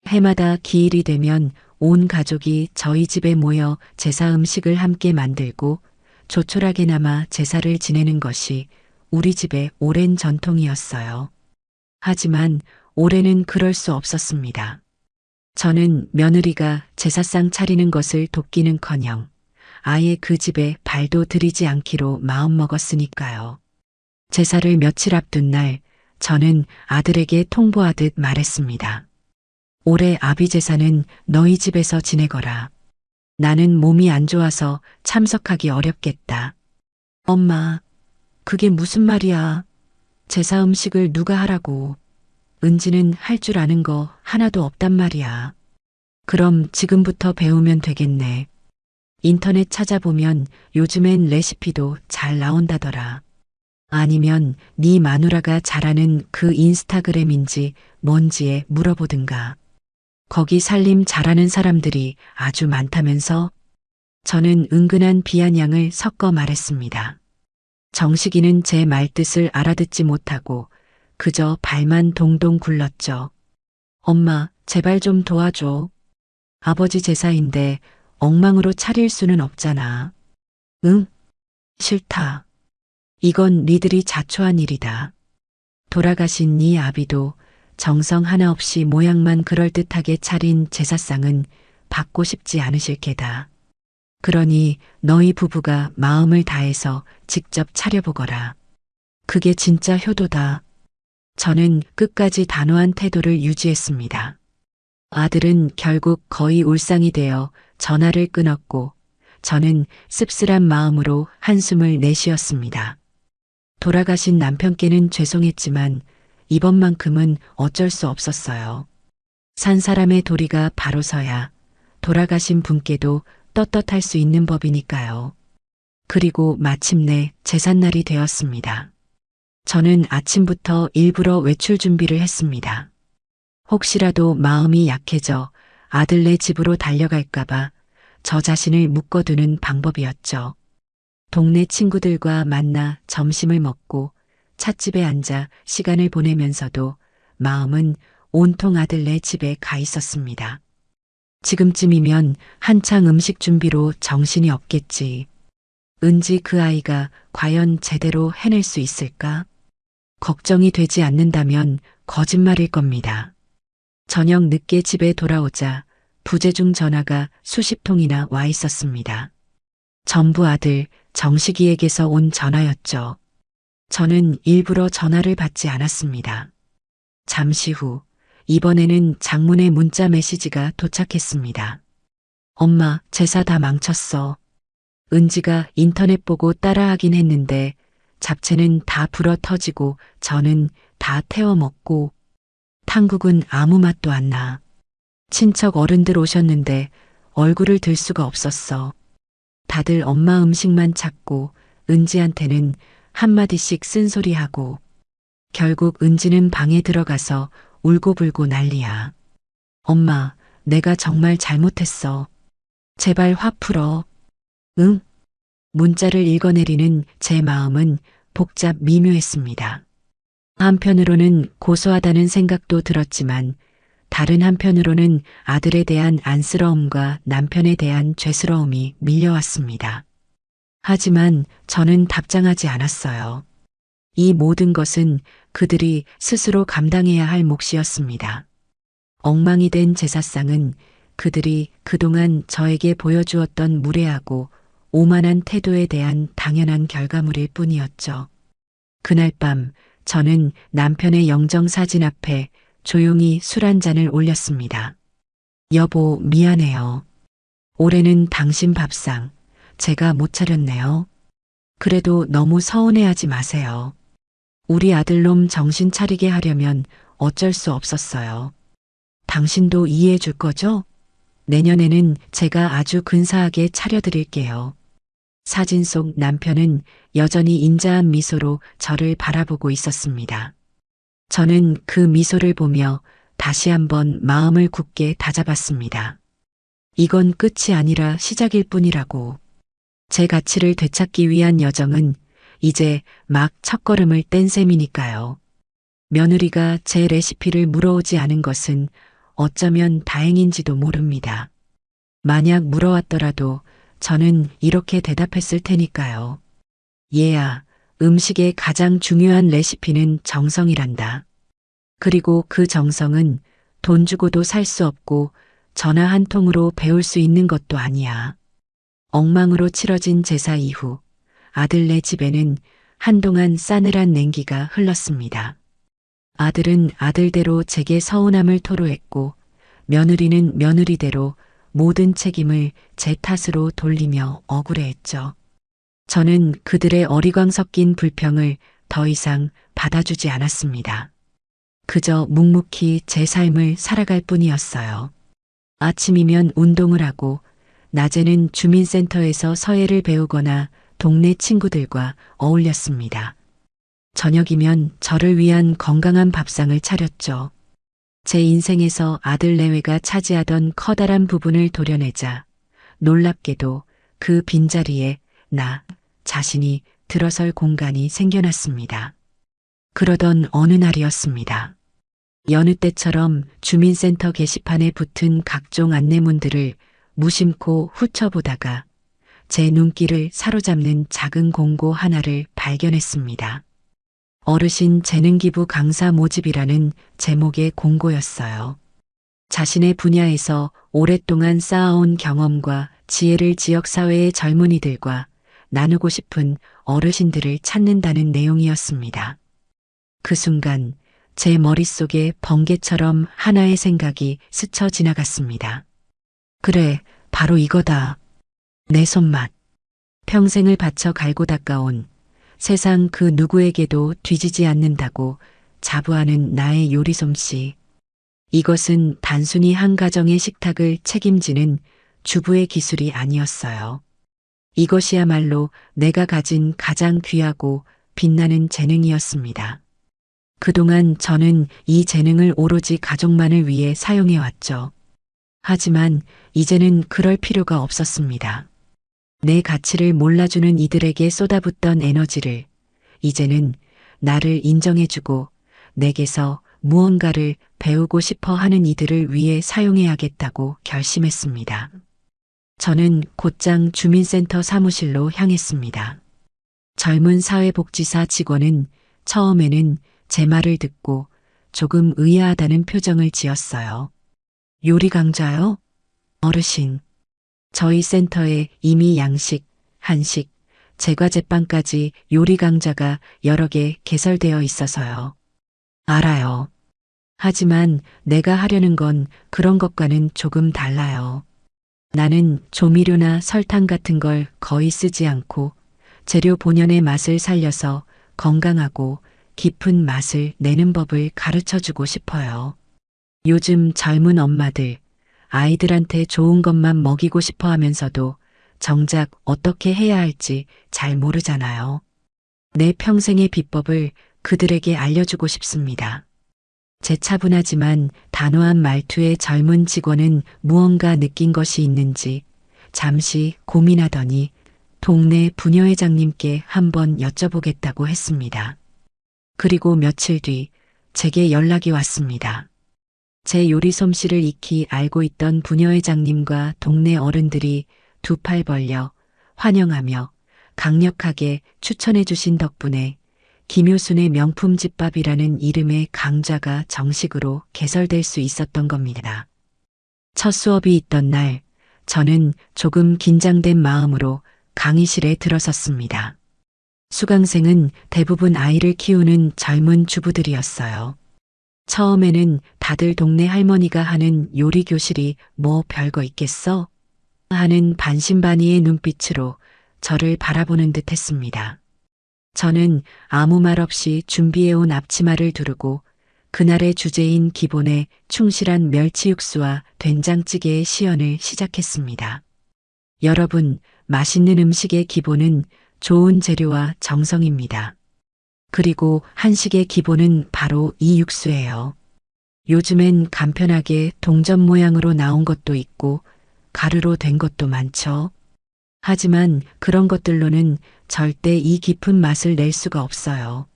해마다 기일이 되면 온 가족이 저희 집에 모여 제사 음식을 함께 만들고 조촐하게나마 제사를 지내는 것이 우리 집의 오랜 전통이었어요. 하지만 올해는 그럴 수 없었습니다. 저는 며느리가 제사상 차리는 것을 돕기는커녕 아예 그 집에 발도 들이지 않기로 마음먹었으니까요. 제사를 며칠 앞둔 날 저는 아들에게 통보하듯 말했습니다. 올해 아비 제사는 너희 집에서 지내거라. 나는 몸이 안 좋아서 참석하기 어렵겠다. 엄마, 그게 무슨 말이야? 제사 음식을 누가 하라고. 은지는 할 줄 아는 거 하나도 없단 말이야. 그럼 지금부터 배우면 되겠네. 인터넷 찾아보면 요즘엔 레시피도 잘 나온다더라. 아니면 네 마누라가 잘하는 그 인스타그램인지 뭔지에 물어보든가. 거기 살림 잘하는 사람들이 아주 많다면서? 저는 은근한 비아냥을 섞어 말했습니다. 정식이는 제 말뜻을 알아듣지 못하고 그저 발만 동동 굴렀죠. 엄마, 제발 좀 도와줘. 아버지 제사인데 엉망으로 차릴 수는 없잖아. 응? 싫다. 이건 니들이 자초한 일이다. 돌아가신 네 아비도 정성 하나 없이 모양만 그럴듯하게 차린 제사상은 받고 싶지 않으실 게다. 그러니 너희 부부가 마음을 다해서 직접 차려보거라. 그게 진짜 효도다. 저는 끝까지 단호한 태도를 유지했습니다. 아들은 결국 거의 울상이 되어 전화를 끊었고 저는 씁쓸한 마음으로 한숨을 내쉬었습니다. 돌아가신 남편께는 죄송했지만 이번만큼은 어쩔 수 없었어요. 산 사람의 도리가 바로 서야 돌아가신 분께도 떳떳할 수 있는 법이니까요. 그리고 마침내 제삿날이 되었습니다. 저는 아침부터 일부러 외출 준비를 했습니다. 혹시라도 마음이 약해져 아들네 집으로 달려갈까봐 저 자신을 묶어두는 방법이었죠. 동네 친구들과 만나 점심을 먹고 찻집에 앉아 시간을 보내면서도 마음은 온통 아들네 집에 가 있었습니다. 지금쯤이면 한창 음식 준비로 정신이 없겠지. 은지 그 아이가 과연 제대로 해낼 수 있을까? 걱정이 되지 않는다면 거짓말일 겁니다. 저녁 늦게 집에 돌아오자 부재중 전화가 수십 통이나 와 있었습니다. 전부 아들 정식이에게서 온 전화였죠. 저는 일부러 전화를 받지 않았습니다. 잠시 후 이번에는 장문의 문자 메시지가 도착했습니다. 엄마, 제사 다 망쳤어. 은지가 인터넷 보고 따라하긴 했는데 잡채는 다 불어 터지고 저는 다 태워 먹고 탕국은 아무 맛도 안 나. 친척 어른들 오셨는데 얼굴을 들 수가 없었어. 다들 엄마 음식만 찾고 은지한테는 한마디씩 쓴소리하고 결국 은지는 방에 들어가서 울고불고 난리야. 엄마, 내가 정말 잘못했어. 제발 화 풀어. 응? 문자를 읽어내리는 제 마음은 복잡 미묘했습니다. 한편으로는 고소하다는 생각도 들었지만 다른 한편으로는 아들에 대한 안쓰러움과 남편에 대한 죄스러움이 밀려왔습니다. 하지만 저는 답장하지 않았어요. 이 모든 것은 그들이 스스로 감당해야 할 몫이었습니다. 엉망이 된 제사상은 그들이 그동안 저에게 보여주었던 무례하고 오만한 태도에 대한 당연한 결과물일 뿐이었죠. 그날 밤 저는 남편의 영정사진 앞에 조용히 술 한 잔을 올렸습니다. 여보, 미안해요. 올해는 당신 밥상 제가 못 차렸네요. 그래도 너무 서운해하지 마세요. 우리 아들놈 정신 차리게 하려면 어쩔 수 없었어요. 당신도 이해해 줄 거죠? 내년에는 제가 아주 근사하게 차려드릴게요. 사진 속 남편은 여전히 인자한 미소로 저를 바라보고 있었습니다. 저는 그 미소를 보며 다시 한번 마음을 굳게 다잡았습니다. 이건 끝이 아니라 시작일 뿐이라고. 제 가치를 되찾기 위한 여정은 이제 막 첫걸음을 뗀 셈이니까요. 며느리가 제 레시피를 물어오지 않은 것은 어쩌면 다행인지도 모릅니다. 만약 물어왔더라도 저는 이렇게 대답했을 테니까요. 얘야, 음식의 가장 중요한 레시피는 정성이란다. 그리고 그 정성은 돈 주고도 살 수 없고 전화 한 통으로 배울 수 있는 것도 아니야. 엉망으로 치러진 제사 이후 아들네 집에는 한동안 싸늘한 냉기가 흘렀습니다. 아들은 아들대로 제게 서운함을 토로했고 며느리는 며느리대로 모든 책임을 제 탓으로 돌리며 억울해했죠. 저는 그들의 어리광 섞인 불평을 더 이상 받아주지 않았습니다. 그저 묵묵히 제 삶을 살아갈 뿐이었어요. 아침이면 운동을 하고 낮에는 주민센터에서 서예를 배우거나 동네 친구들과 어울렸습니다. 저녁이면 저를 위한 건강한 밥상을 차렸죠. 제 인생에서 아들 내외가 차지하던 커다란 부분을 도려내자 놀랍게도 그 빈자리에 나 자신이 들어설 공간이 생겨났습니다. 그러던 어느 날이었습니다. 여느 때처럼 주민센터 게시판에 붙은 각종 안내문들을 무심코 훑어보다가 제 눈길을 사로잡는 작은 공고 하나를 발견했습니다. 어르신 재능기부 강사 모집이라는 제목의 공고였어요. 자신의 분야에서 오랫동안 쌓아온 경험과 지혜를 지역사회의 젊은이들과 나누고 싶은 어르신들을 찾는다는 내용이었습니다. 그 순간 제 머릿속에 번개처럼 하나의 생각이 스쳐 지나갔습니다. 그래, 바로 이거다. 내 손맛. 평생을 바쳐 갈고 닦아온 세상 그 누구에게도 뒤지지 않는다고 자부하는 나의 요리 솜씨. 이것은 단순히 한 가정의 식탁을 책임지는 주부의 기술이 아니었어요. 이것이야말로 내가 가진 가장 귀하고 빛나는 재능이었습니다. 그동안 저는 이 재능을 오로지 가족만을 위해 사용해왔죠. 하지만 이제는 그럴 필요가 없었습니다. 내 가치를 몰라주는 이들에게 쏟아붓던 에너지를 이제는 나를 인정해주고 내게서 무언가를 배우고 싶어 하는 이들을 위해 사용해야겠다고 결심했습니다. 저는 곧장 주민센터 사무실로 향했습니다. 젊은 사회복지사 직원은 처음에는 제 말을 듣고 조금 의아하다는 표정을 지었어요. 요리 강좌요? 어르신. 저희 센터에 이미 양식, 한식, 제과제빵까지 요리 강좌가 여러 개 개설되어 있어서요. 알아요. 하지만 내가 하려는 건 그런 것과는 조금 달라요. 나는 조미료나 설탕 같은 걸 거의 쓰지 않고 재료 본연의 맛을 살려서 건강하고 깊은 맛을 내는 법을 가르쳐주고 싶어요. 요즘 젊은 엄마들, 아이들한테 좋은 것만 먹이고 싶어 하면서도 정작 어떻게 해야 할지 잘 모르잖아요. 내 평생의 비법을 그들에게 알려주고 싶습니다. 제 차분하지만 단호한 말투의 젊은 직원은 무언가 느낀 것이 있는지 잠시 고민하더니 동네 부녀회장님께 한번 여쭤보겠다고 했습니다. 그리고 며칠 뒤 제게 연락이 왔습니다. 제 요리 솜씨를 익히 알고 있던 부녀회장님과 동네 어른들이 두 팔 벌려 환영하며 강력하게 추천해 주신 덕분에 김효순의 명품 집밥이라는 이름의 강좌가 정식으로 개설될 수 있었던 겁니다. 첫 수업이 있던 날, 저는 조금 긴장된 마음으로 강의실에 들어섰습니다. 수강생은 대부분 아이를 키우는 젊은 주부들이었어요. 처음에는 다들 동네 할머니가 하는 요리 교실이 뭐 별거 있겠어? 하는 반신반의의 눈빛으로 저를 바라보는 듯 했습니다. 저는 아무 말 없이 준비해온 앞치마를 두르고 그날의 주제인 기본에 충실한 멸치 육수와 된장찌개의 시연을 시작했습니다. 여러분, 맛있는 음식의 기본은 좋은 재료와 정성입니다. 그리고 한식의 기본은 바로 이 육수예요. 요즘엔 간편하게 동전 모양으로 나온 것도 있고 가루로 된 것도 많죠. 하지만 그런 것들로는 절대 이 깊은 맛을 낼 수가 없어요.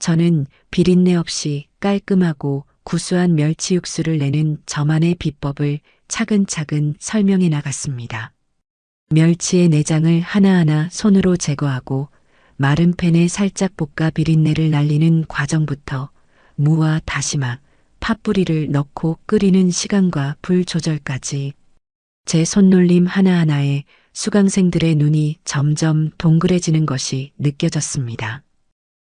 저는 비린내 없이 깔끔하고 구수한 멸치 육수를 내는 저만의 비법을 차근차근 설명해 나갔습니다. 멸치의 내장을 하나하나 손으로 제거하고 마른 팬에 살짝 볶아 비린내를 날리는 과정부터 무와 다시마, 팥뿌리를 넣고 끓이는 시간과 불 조절까지 제 손놀림 하나하나에 수강생들의 눈이 점점 동그래지는 것이 느껴졌습니다.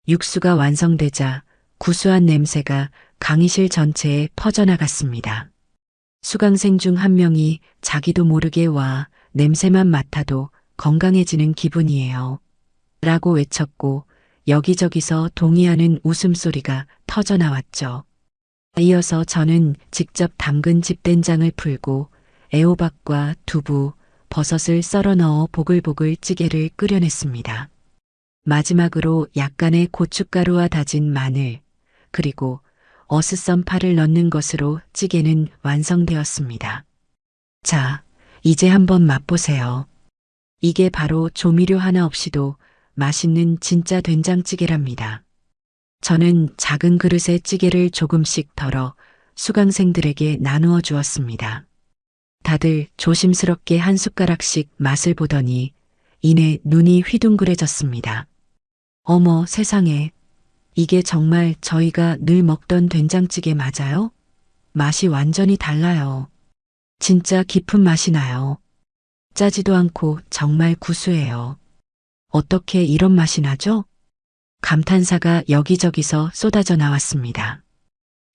육수가 완성되자 구수한 냄새가 강의실 전체에 퍼져나갔습니다. 수강생 중 한 명이 자기도 모르게 와 냄새만 맡아도 건강해지는 기분이에요. 라고 외쳤고 여기저기서 동의하는 웃음소리가 터져나왔죠. 이어서 저는 직접 담근 집된장을 풀고 애호박과 두부, 버섯을 썰어 넣어 보글보글 찌개를 끓여냈습니다. 마지막으로 약간의 고춧가루와 다진 마늘, 그리고 어슷썬 파를 넣는 것으로 찌개는 완성되었습니다. 자, 이제 한번 맛보세요. 이게 바로 조미료 하나 없이도 맛있는 진짜 된장찌개랍니다. 저는 작은 그릇에 찌개를 조금씩 덜어 수강생들에게 나누어 주었습니다. 다들 조심스럽게 한 숟가락씩 맛을 보더니 이내 눈이 휘둥그레졌습니다. 어머 세상에, 이게 정말 저희가 늘 먹던 된장찌개 맞아요? 맛이 완전히 달라요. 진짜 깊은 맛이 나요. 짜지도 않고 정말 구수해요. 어떻게 이런 맛이 나죠? 감탄사가 여기저기서 쏟아져 나왔습니다.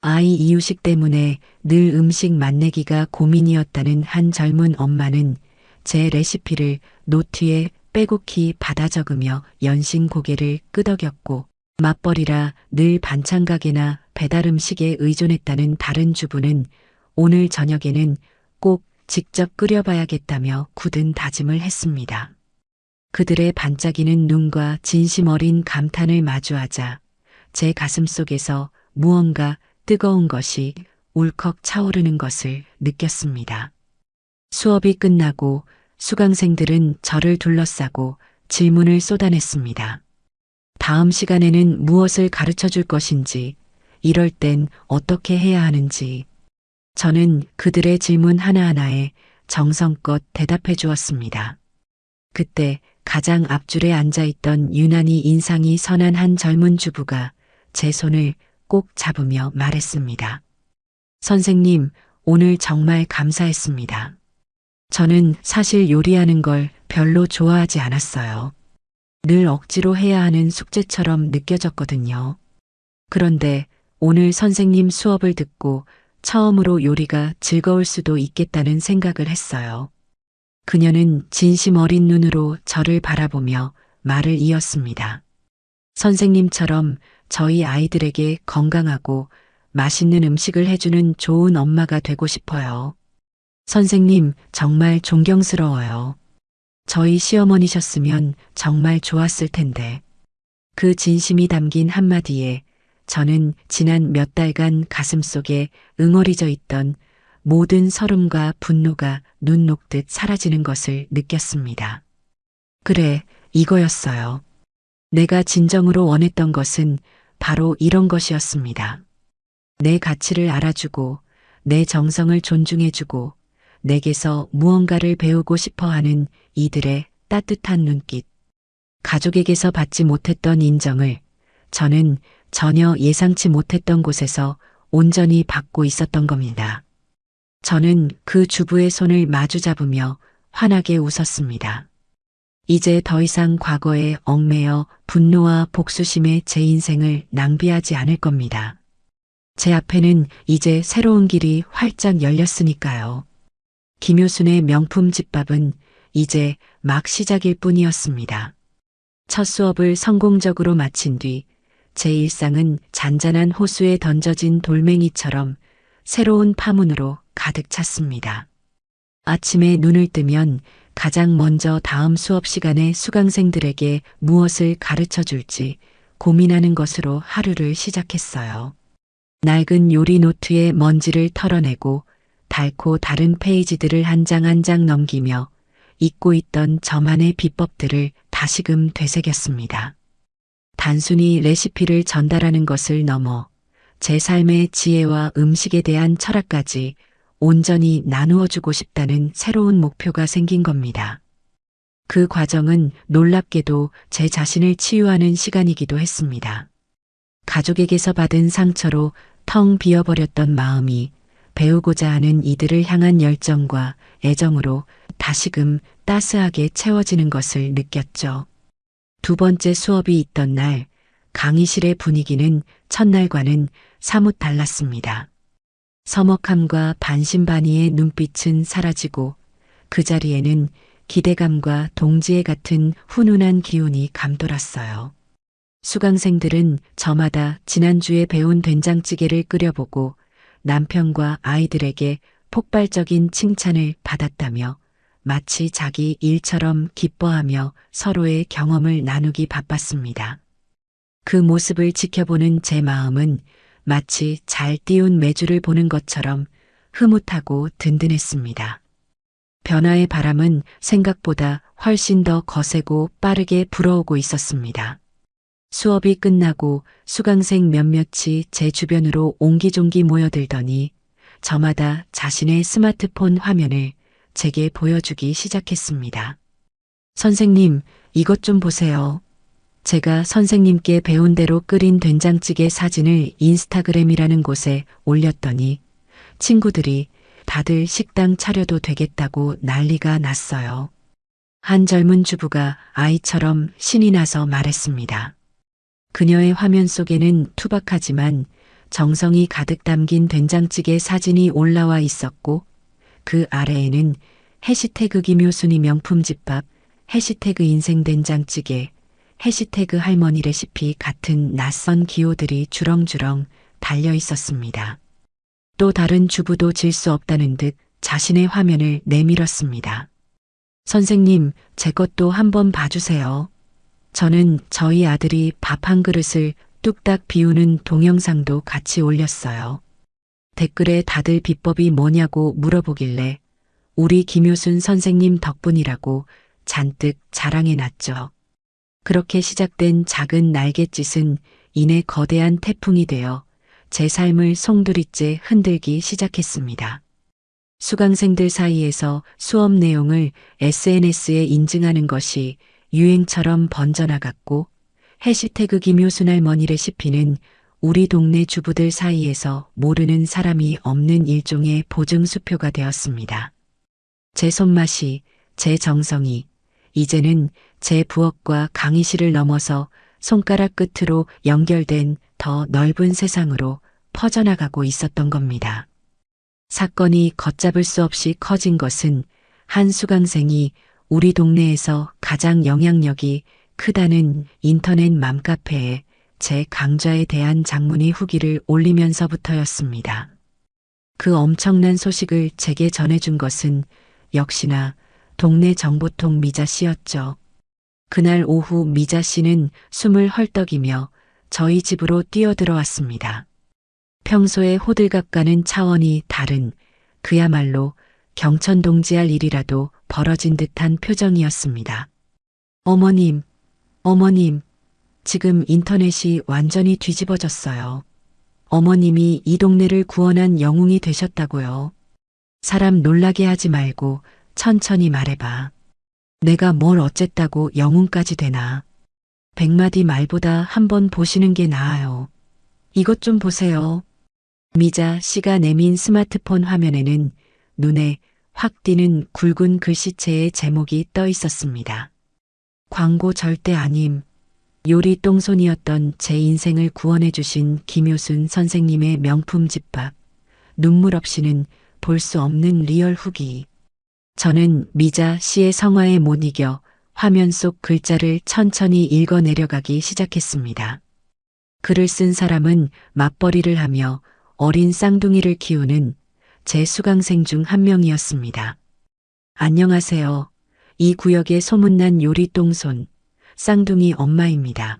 아이 이유식 때문에 늘 음식 맛내기가 고민이었다는 한 젊은 엄마는 제 레시피를 노트에 빼곡히 받아 적으며 연신 고개를 끄덕였고 맞벌이라 늘 반찬 가게나 배달 음식에 의존했다는 다른 주부는 오늘 저녁에는 꼭 직접 끓여봐야겠다며 굳은 다짐을 했습니다. 그들의 반짝이는 눈과 진심 어린 감탄을 마주하자 제 가슴속에서 무언가 뜨거운 것이 울컥 차오르는 것을 느꼈습니다. 수업이 끝나고 수강생들은 저를 둘러싸고 질문을 쏟아냈습니다. 다음 시간에는 무엇을 가르쳐 줄 것인지, 이럴 땐 어떻게 해야 하는지. 저는 그들의 질문 하나하나에 정성껏 대답해 주었습니다. 그때 가장 앞줄에 앉아있던 유난히 인상이 선한 한 젊은 주부가 제 손을 꼭 잡으며 말했습니다. 선생님, 오늘 정말 감사했습니다. 저는 사실 요리하는 걸 별로 좋아하지 않았어요. 늘 억지로 해야 하는 숙제처럼 느껴졌거든요. 그런데 오늘 선생님 수업을 듣고 처음으로 요리가 즐거울 수도 있겠다는 생각을 했어요. 그녀는 진심 어린 눈으로 저를 바라보며 말을 이었습니다. 선생님처럼 저희 아이들에게 건강하고 맛있는 음식을 해주는 좋은 엄마가 되고 싶어요. 선생님, 정말 존경스러워요. 저희 시어머니셨으면 정말 좋았을 텐데. 그 진심이 담긴 한마디에 저는 지난 몇 달간 가슴속에 응어리져 있던 모든 서름과 분노가 눈 녹듯 사라지는 것을 느꼈습니다. 그래, 이거였어요. 내가 진정으로 원했던 것은 바로 이런 것이었습니다. 내 가치를 알아주고, 내 정성을 존중해주고, 내게서 무언가를 배우고 싶어 하는 이들의 따뜻한 눈빛. 가족에게서 받지 못했던 인정을 저는 전혀 예상치 못했던 곳에서 온전히 받고 있었던 겁니다. 저는 그 주부의 손을 마주 잡으며 환하게 웃었습니다. 이제 더 이상 과거에 얽매여 분노와 복수심에 제 인생을 낭비하지 않을 겁니다. 제 앞에는 이제 새로운 길이 활짝 열렸으니까요. 김효순의 명품 집밥은 이제 막 시작일 뿐이었습니다. 첫 수업을 성공적으로 마친 뒤 제 일상은 잔잔한 호수에 던져진 돌멩이처럼 새로운 파문으로 가득 찼습니다. 아침에 눈을 뜨면 가장 먼저 다음 수업 시간에 수강생들에게 무엇을 가르쳐 줄지 고민하는 것으로 하루를 시작했어요. 낡은 요리 노트에 먼지를 털어내고 닳고 다른 페이지들을 한 장 한 장 넘기며 잊고 있던 저만의 비법들을 다시금 되새겼습니다. 단순히 레시피를 전달하는 것을 넘어 제 삶의 지혜와 음식에 대한 철학까지 온전히 나누어주고 싶다는 새로운 목표가 생긴 겁니다. 그 과정은 놀랍게도 제 자신을 치유하는 시간이기도 했습니다. 가족에게서 받은 상처로 텅 비어버렸던 마음이 배우고자 하는 이들을 향한 열정과 애정으로 다시금 따스하게 채워지는 것을 느꼈죠. 두 번째 수업이 있던 날, 강의실의 분위기는 첫날과는 사뭇 달랐습니다. 서먹함과 반신반의의 눈빛은 사라지고 그 자리에는 기대감과 동지애 같은 훈훈한 기운이 감돌았어요. 수강생들은 저마다 지난주에 배운 된장찌개를 끓여보고 남편과 아이들에게 폭발적인 칭찬을 받았다며 마치 자기 일처럼 기뻐하며 서로의 경험을 나누기 바빴습니다. 그 모습을 지켜보는 제 마음은 마치 잘 띄운 메주를 보는 것처럼 흐뭇하고 든든했습니다. 변화의 바람은 생각보다 훨씬 더 거세고 빠르게 불어오고 있었습니다. 수업이 끝나고 수강생 몇몇이 제 주변으로 옹기종기 모여들더니 저마다 자신의 스마트폰 화면을 제게 보여주기 시작했습니다. 선생님, 이것 좀 보세요. 제가 선생님께 배운 대로 끓인 된장찌개 사진을 인스타그램이라는 곳에 올렸더니 친구들이 다들 식당 차려도 되겠다고 난리가 났어요. 한 젊은 주부가 아이처럼 신이 나서 말했습니다. 그녀의 화면 속에는 투박하지만 정성이 가득 담긴 된장찌개 사진이 올라와 있었고 그 아래에는 해시태그 김효순이 명품집밥, 해시태그 인생된장찌개, 해시태그 할머니 레시피 같은 낯선 기호들이 주렁주렁 달려 있었습니다. 또 다른 주부도 질 수 없다는 듯 자신의 화면을 내밀었습니다. 선생님, 제 것도 한번 봐주세요. 저는 저희 아들이 밥 한 그릇을 뚝딱 비우는 동영상도 같이 올렸어요. 댓글에 다들 비법이 뭐냐고 물어보길래 우리 김효순 선생님 덕분이라고 잔뜩 자랑해놨죠. 그렇게 시작된 작은 날갯짓은 이내 거대한 태풍이 되어 제 삶을 송두리째 흔들기 시작했습니다. 수강생들 사이에서 수업 내용을 SNS에 인증하는 것이 유행처럼 번져나갔고 해시태그 김효순 할머니 레시피는 우리 동네 주부들 사이에서 모르는 사람이 없는 일종의 보증수표가 되었습니다. 제 손맛이, 제 정성이 이제는 제 부엌과 강의실을 넘어서 손가락 끝으로 연결된 더 넓은 세상으로 퍼져나가고 있었던 겁니다. 사건이 걷잡을 수 없이 커진 것은 한 수강생이 우리 동네에서 가장 영향력이 크다는 인터넷 맘카페에 제 강좌에 대한 장문의 후기를 올리면서부터였습니다. 그 엄청난 소식을 제게 전해준 것은 역시나 동네 정보통 미자 씨였죠. 그날 오후 미자 씨는 숨을 헐떡이며 저희 집으로 뛰어들어왔습니다. 평소의 호들갑과는 차원이 다른 그야말로 경천동지할 일이라도 벌어진 듯한 표정이었습니다. 어머님, 어머님, 지금 인터넷이 완전히 뒤집어졌어요. 어머님이 이 동네를 구원한 영웅이 되셨다고요. 사람 놀라게 하지 말고 천천히 말해봐. 내가 뭘 어쨌다고 영웅까지 되나. 100마디 말보다 한번 보시는 게 나아요. 이것 좀 보세요. 미자 씨가 내민 스마트폰 화면에는 눈에 확 띄는 굵은 글씨체의 제목이 떠 있었습니다. 광고 절대 아님. 요리 똥손이었던 제 인생을 구원해 주신 김효순 선생님의 명품 집밥. 눈물 없이는 볼 수 없는 리얼 후기. 저는 미자 씨의 성화에 못 이겨 화면 속 글자를 천천히 읽어 내려가기 시작했습니다. 글을 쓴 사람은 맞벌이를 하며 어린 쌍둥이를 키우는 제 수강생 중 한 명이었습니다. 안녕하세요. 이 구역의 소문난 요리 똥손, 쌍둥이 엄마입니다.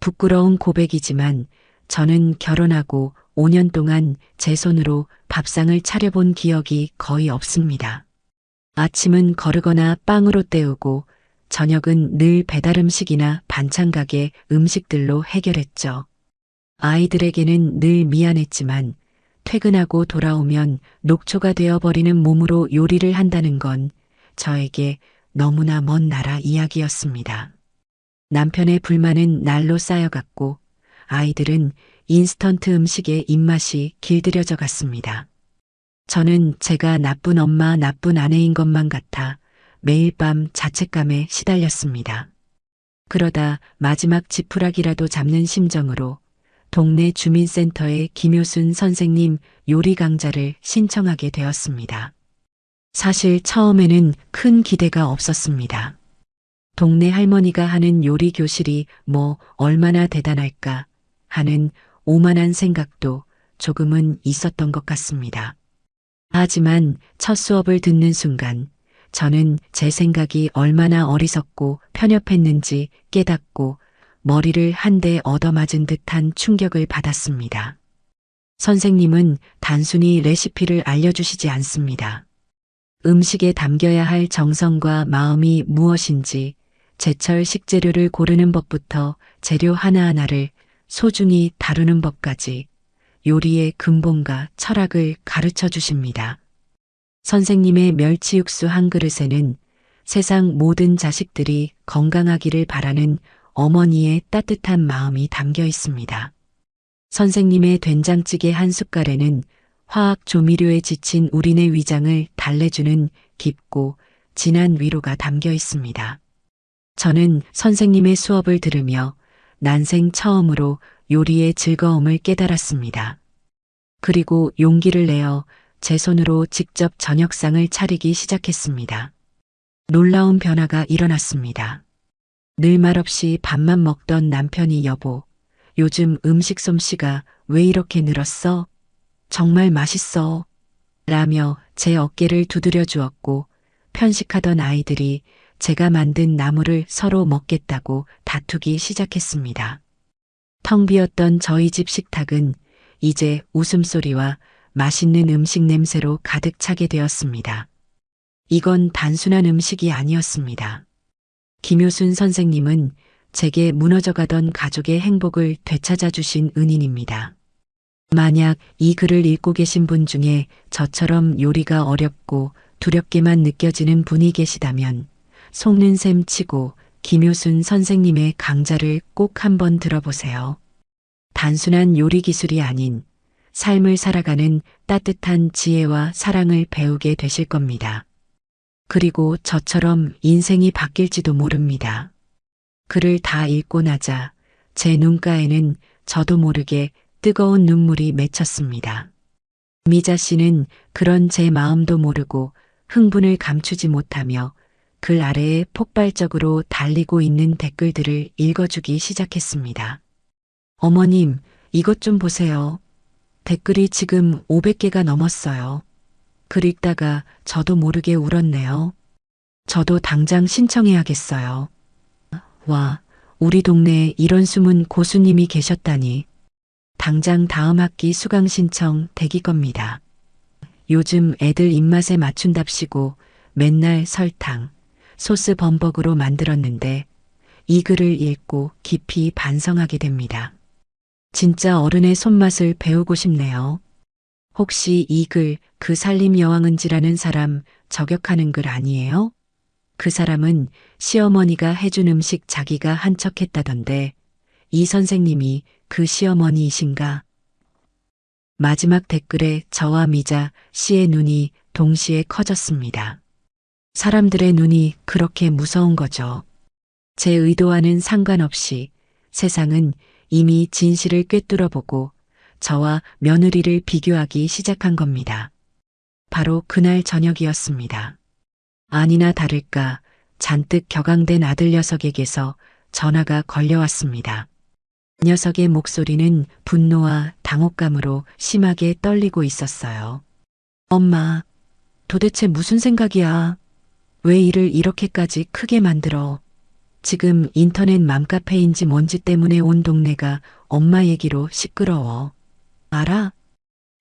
부끄러운 고백이지만 저는 결혼하고 5년 동안 제 손으로 밥상을 차려본 기억이 거의 없습니다. 아침은 거르거나 빵으로 때우고 저녁은 늘 배달음식이나 반찬가게 음식들로 해결했죠. 아이들에게는 늘 미안했지만 퇴근하고 돌아오면 녹초가 되어버리는 몸으로 요리를 한다는 건 저에게 너무나 먼 나라 이야기였습니다. 남편의 불만은 날로 쌓여갔고 아이들은 인스턴트 음식에 입맛이 길들여져 갔습니다. 저는 제가 나쁜 엄마, 나쁜 아내인 것만 같아 매일 밤 자책감에 시달렸습니다. 그러다 마지막 지푸라기라도 잡는 심정으로 동네 주민센터에 김효순 선생님 요리 강좌를 신청하게 되었습니다. 사실 처음에는 큰 기대가 없었습니다. 동네 할머니가 하는 요리 교실이 뭐 얼마나 대단할까 하는 오만한 생각도 조금은 있었던 것 같습니다. 하지만 첫 수업을 듣는 순간 저는 제 생각이 얼마나 어리석고 편협했는지 깨닫고 머리를 한 대 얻어맞은 듯한 충격을 받았습니다. 선생님은 단순히 레시피를 알려주시지 않습니다. 음식에 담겨야 할 정성과 마음이 무엇인지 제철 식재료를 고르는 법부터 재료 하나하나를 소중히 다루는 법까지 요리의 근본과 철학을 가르쳐 주십니다. 선생님의 멸치 육수 한 그릇에는 세상 모든 자식들이 건강하기를 바라는 어머니의 따뜻한 마음이 담겨 있습니다. 선생님의 된장찌개 한 숟갈에는 화학 조미료에 지친 우리네 위장을 달래주는 깊고 진한 위로가 담겨 있습니다. 저는 선생님의 수업을 들으며 난생 처음으로 요리의 즐거움을 깨달았습니다. 그리고 용기를 내어 제 손으로 직접 저녁상을 차리기 시작했습니다. 놀라운 변화가 일어났습니다. 늘 말없이 밥만 먹던 남편이 여보, 요즘 음식 솜씨가 왜 이렇게 늘었어? 정말 맛있어. 라며 제 어깨를 두드려 주었고 편식하던 아이들이 제가 만든 나물을 서로 먹겠다고 다투기 시작했습니다. 텅 비었던 저희 집 식탁은 이제 웃음소리와 맛있는 음식 냄새로 가득 차게 되었습니다. 이건 단순한 음식이 아니었습니다. 김효순 선생님은 제게 무너져가던 가족의 행복을 되찾아 주신 은인입니다. 만약 이 글을 읽고 계신 분 중에 저처럼 요리가 어렵고 두렵게만 느껴지는 분이 계시다면 속는 셈 치고 김효순 선생님의 강좌를 꼭 한번 들어보세요. 단순한 요리 기술이 아닌 삶을 살아가는 따뜻한 지혜와 사랑을 배우게 되실 겁니다. 그리고 저처럼 인생이 바뀔지도 모릅니다. 글을 다 읽고 나자 제 눈가에는 저도 모르게 뜨거운 눈물이 맺혔습니다. 미자 씨는 그런 제 마음도 모르고 흥분을 감추지 못하며 글 아래에 폭발적으로 달리고 있는 댓글들을 읽어주기 시작했습니다. 어머님, 이것 좀 보세요. 댓글이 지금 500개가 넘었어요. 글 읽다가 저도 모르게 울었네요. 저도 당장 신청해야겠어요. 와, 우리 동네에 이런 숨은 고수님이 계셨다니. 당장 다음 학기 수강 신청 대기 겁니다. 요즘 애들 입맛에 맞춘답시고 맨날 설탕, 소스 범벅으로 만들었는데 이 글을 읽고 깊이 반성하게 됩니다. 진짜 어른의 손맛을 배우고 싶네요. 혹시 이 글 그 살림 여왕은지라는 사람 저격하는 글 아니에요? 그 사람은 시어머니가 해준 음식 자기가 한 척 했다던데 이 선생님이 그 시어머니이신가? 마지막 댓글에 저와 미자 씨의 눈이 동시에 커졌습니다. 사람들의 눈이 그렇게 무서운 거죠. 제 의도와는 상관없이 세상은 이미 진실을 꿰뚫어보고 저와 며느리를 비교하기 시작한 겁니다. 바로 그날 저녁이었습니다. 아니나 다를까 잔뜩 격앙된 아들 녀석에게서 전화가 걸려왔습니다. 녀석의 목소리는 분노와 당혹감으로 심하게 떨리고 있었어요. 엄마, 도대체 무슨 생각이야? 왜 일을 이렇게까지 크게 만들어? 지금 인터넷 맘카페인지 뭔지 때문에 온 동네가 엄마 얘기로 시끄러워. 알아?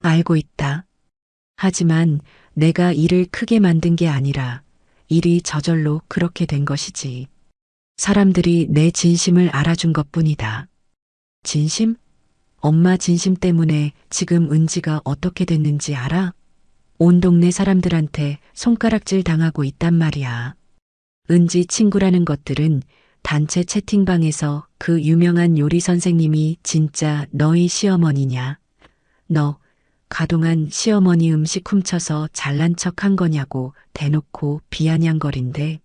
알고 있다. 하지만 내가 일을 크게 만든 게 아니라 일이 저절로 그렇게 된 것이지. 사람들이 내 진심을 알아준 것뿐이다. 진심? 엄마 진심 때문에 지금 은지가 어떻게 됐는지 알아? 온 동네 사람들한테 손가락질 당하고 있단 말이야. 은지 친구라는 것들은 단체 채팅방에서 그 유명한 요리 선생님이 진짜 너희 시어머니냐? 너 가동한 시어머니 음식 훔쳐서 잘난 척 한 거냐고 대놓고 비아냥거린대.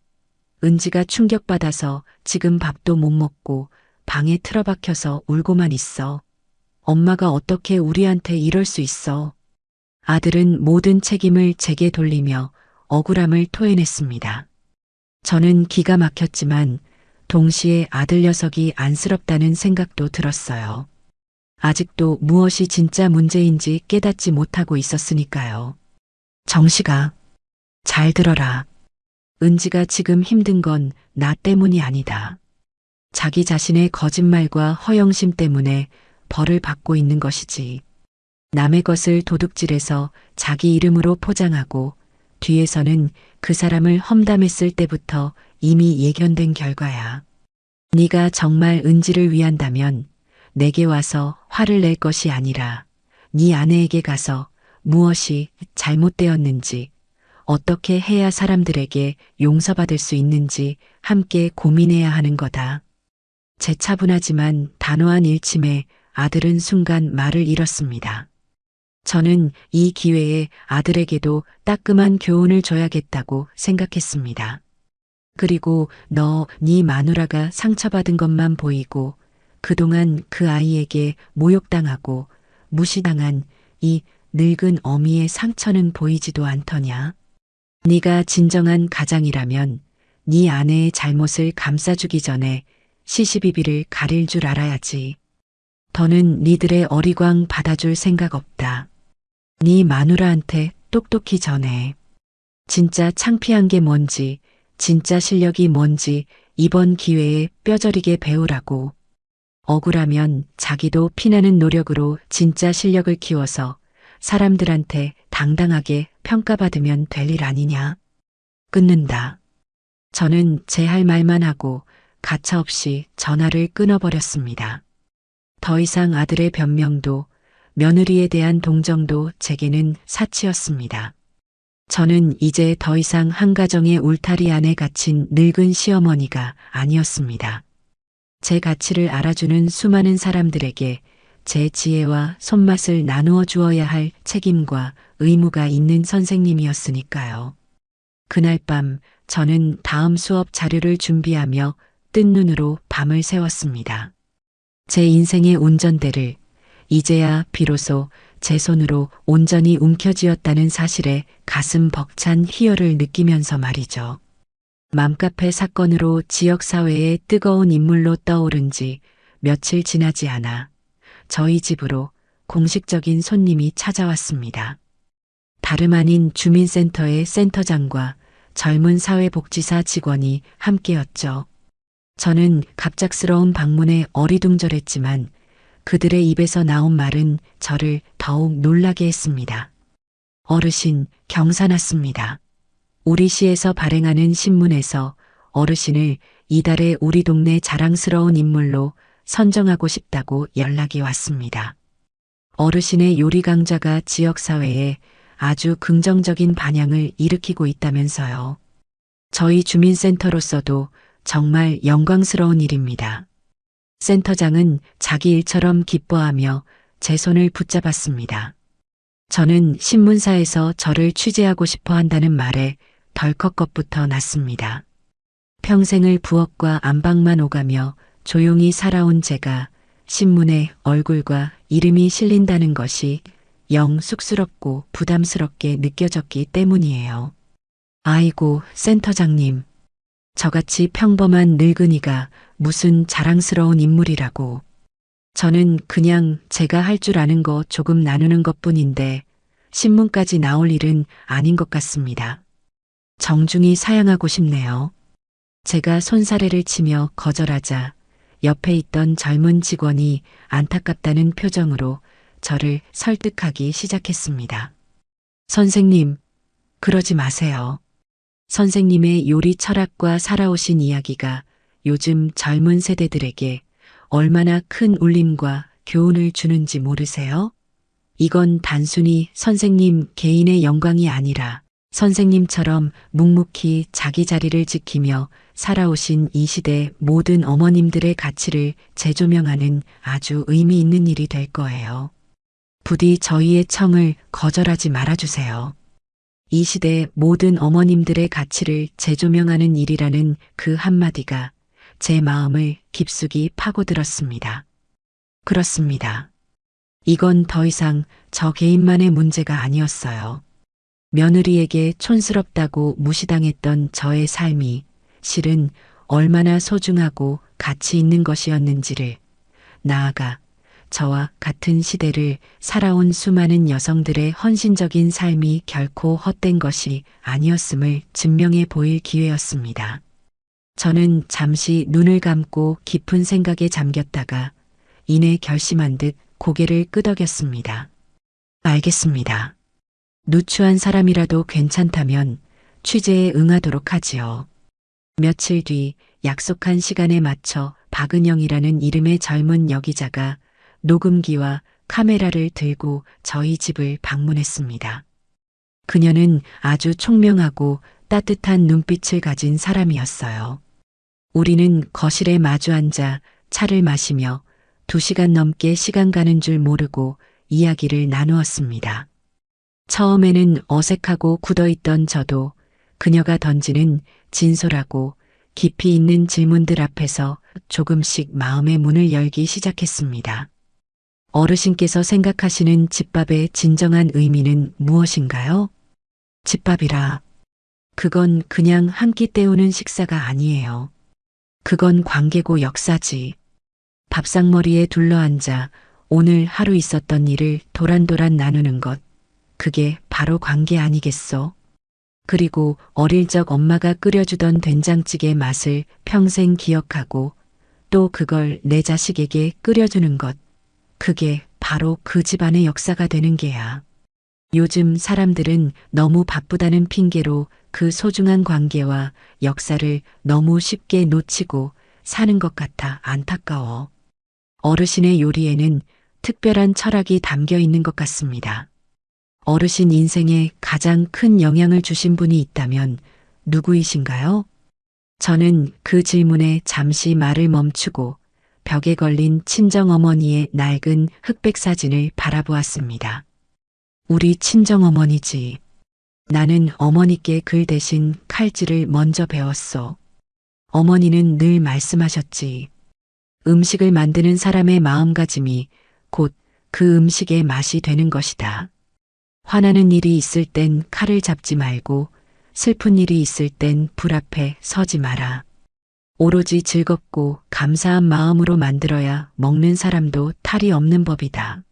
은지가 충격받아서 지금 밥도 못 먹고 방에 틀어박혀서 울고만 있어. 엄마가 어떻게 우리한테 이럴 수 있어. 아들은 모든 책임을 제게 돌리며 억울함을 토해냈습니다. 저는 기가 막혔지만 동시에 아들 녀석이 안쓰럽다는 생각도 들었어요. 아직도 무엇이 진짜 문제인지 깨닫지 못하고 있었으니까요. 정식아, 잘 들어라. 은지가 지금 힘든 건 나 때문이 아니다. 자기 자신의 거짓말과 허영심 때문에 벌을 받고 있는 것이지. 남의 것을 도둑질해서 자기 이름으로 포장하고 뒤에서는 그 사람을 험담했을 때부터 이미 예견된 결과야. 네가 정말 은지를 위한다면 내게 와서 화를 낼 것이 아니라 네 아내에게 가서 무엇이 잘못되었는지 어떻게 해야 사람들에게 용서받을 수 있는지 함께 고민해야 하는 거다. 제 차분하지만 단호한 일침에 아들은 순간 말을 잃었습니다. 저는 이 기회에 아들에게도 따끔한 교훈을 줘야겠다고 생각했습니다. 그리고 네 마누라가 상처받은 것만 보이고 그동안 그 아이에게 모욕당하고 무시당한 이 늙은 어미의 상처는 보이지도 않더냐? 네가 진정한 가장이라면 네 아내의 잘못을 감싸주기 전에 시시비비를 가릴 줄 알아야지. 더는 니들의 어리광 받아줄 생각 없다. 네 마누라한테 똑똑히 전해. 진짜 창피한 게 뭔지, 진짜 실력이 뭔지 이번 기회에 뼈저리게 배우라고. 억울하면 자기도 피나는 노력으로 진짜 실력을 키워서 사람들한테 당당하게 평가받으면 될 일 아니냐. 끊는다. 저는 제 할 말만 하고 가차없이 전화를 끊어버렸습니다. 더 이상 아들의 변명도 며느리에 대한 동정도 제게는 사치였습니다. 저는 이제 더 이상 한 가정의 울타리 안에 갇힌 늙은 시어머니가 아니었습니다. 제 가치를 알아주는 수많은 사람들에게 제 지혜와 손맛을 나누어 주어야 할 책임과 의무가 있는 선생님이었으니까요. 그날 밤 저는 다음 수업 자료를 준비하며 뜬 눈으로 밤을 새웠습니다. 제 인생의 운전대를 이제야 비로소 제 손으로 온전히 움켜쥐었다는 사실에 가슴 벅찬 희열을 느끼면서 말이죠. 맘카페 사건으로 지역사회의 뜨거운 인물로 떠오른 지 며칠 지나지 않아 저희 집으로 공식적인 손님이 찾아왔습니다. 다름 아닌 주민센터의 센터장과 젊은 사회복지사 직원이 함께였죠. 저는 갑작스러운 방문에 어리둥절했지만 그들의 입에서 나온 말은 저를 더욱 놀라게 했습니다. 어르신, 경사났습니다. 우리 시에서 발행하는 신문에서 어르신을 이달의 우리 동네 자랑스러운 인물로 선정하고 싶다고 연락이 왔습니다. 어르신의 요리 강좌가 지역사회에 아주 긍정적인 반향을 일으키고 있다면서요. 저희 주민센터로서도 정말 영광스러운 일입니다. 센터장은 자기 일처럼 기뻐하며 제 손을 붙잡았습니다. 저는 신문사에서 저를 취재하고 싶어 한다는 말에 덜컥 겁부터 났습니다. 평생을 부엌과 안방만 오가며 조용히 살아온 제가 신문에 얼굴과 이름이 실린다는 것이 영 쑥스럽고 부담스럽게 느껴졌기 때문이에요. 아이고, 센터장님. 저같이 평범한 늙은이가 무슨 자랑스러운 인물이라고. 저는 그냥 제가 할 줄 아는 거 조금 나누는 것뿐인데 신문까지 나올 일은 아닌 것 같습니다. 정중히 사양하고 싶네요. 제가 손사래를 치며 거절하자 옆에 있던 젊은 직원이 안타깝다는 표정으로 저를 설득하기 시작했습니다. 선생님, 그러지 마세요. 선생님의 요리 철학과 살아오신 이야기가 요즘 젊은 세대들에게 얼마나 큰 울림과 교훈을 주는지 모르세요? 이건 단순히 선생님 개인의 영광이 아니라 선생님처럼 묵묵히 자기 자리를 지키며 살아오신 이 시대 모든 어머님들의 가치를 재조명하는 아주 의미 있는 일이 될 거예요. 부디 저희의 청을 거절하지 말아주세요. 이 시대 모든 어머님들의 가치를 재조명하는 일이라는 그 한마디가 제 마음을 깊숙이 파고들었습니다. 그렇습니다. 이건 더 이상 저 개인만의 문제가 아니었어요. 며느리에게 촌스럽다고 무시당했던 저의 삶이 실은 얼마나 소중하고 가치 있는 것이었는지를, 나아가 저와 같은 시대를 살아온 수많은 여성들의 헌신적인 삶이 결코 헛된 것이 아니었음을 증명해 보일 기회였습니다. 저는 잠시 눈을 감고 깊은 생각에 잠겼다가 이내 결심한 듯 고개를 끄덕였습니다. 알겠습니다. 누추한 사람이라도 괜찮다면 취재에 응하도록 하지요. 며칠 뒤 약속한 시간에 맞춰 박은영이라는 이름의 젊은 여기자가 녹음기와 카메라를 들고 저희 집을 방문했습니다. 그녀는 아주 총명하고 따뜻한 눈빛을 가진 사람이었어요. 우리는 거실에 마주 앉아 차를 마시며 2시간 넘게 시간 가는 줄 모르고 이야기를 나누었습니다. 처음에는 어색하고 굳어있던 저도 그녀가 던지는 진솔하고 깊이 있는 질문들 앞에서 조금씩 마음의 문을 열기 시작했습니다. 어르신께서 생각하시는 집밥의 진정한 의미는 무엇인가요? 집밥이라. 그건 그냥 한 끼 때우는 식사가 아니에요. 그건 관계고 역사지. 밥상머리에 둘러앉아 오늘 하루 있었던 일을 도란도란 나누는 것. 그게 바로 관계 아니겠소? 그리고 어릴 적 엄마가 끓여주던 된장찌개 맛을 평생 기억하고 또 그걸 내 자식에게 끓여주는 것. 그게 바로 그 집안의 역사가 되는 게야. 요즘 사람들은 너무 바쁘다는 핑계로 그 소중한 관계와 역사를 너무 쉽게 놓치고 사는 것 같아 안타까워. 어르신의 요리에는 특별한 철학이 담겨 있는 것 같습니다. 어르신 인생에 가장 큰 영향을 주신 분이 있다면 누구이신가요? 저는 그 질문에 잠시 말을 멈추고 벽에 걸린 친정어머니의 낡은 흑백 사진을 바라보았습니다. 우리 친정어머니지. 나는 어머니께 글 대신 칼질을 먼저 배웠소. 어머니는 늘 말씀하셨지. 음식을 만드는 사람의 마음가짐이 곧 그 음식의 맛이 되는 것이다. 화나는 일이 있을 땐 칼을 잡지 말고 슬픈 일이 있을 땐 불 앞에 서지 마라. 오로지 즐겁고 감사한 마음으로 만들어야 먹는 사람도 탈이 없는 법이다.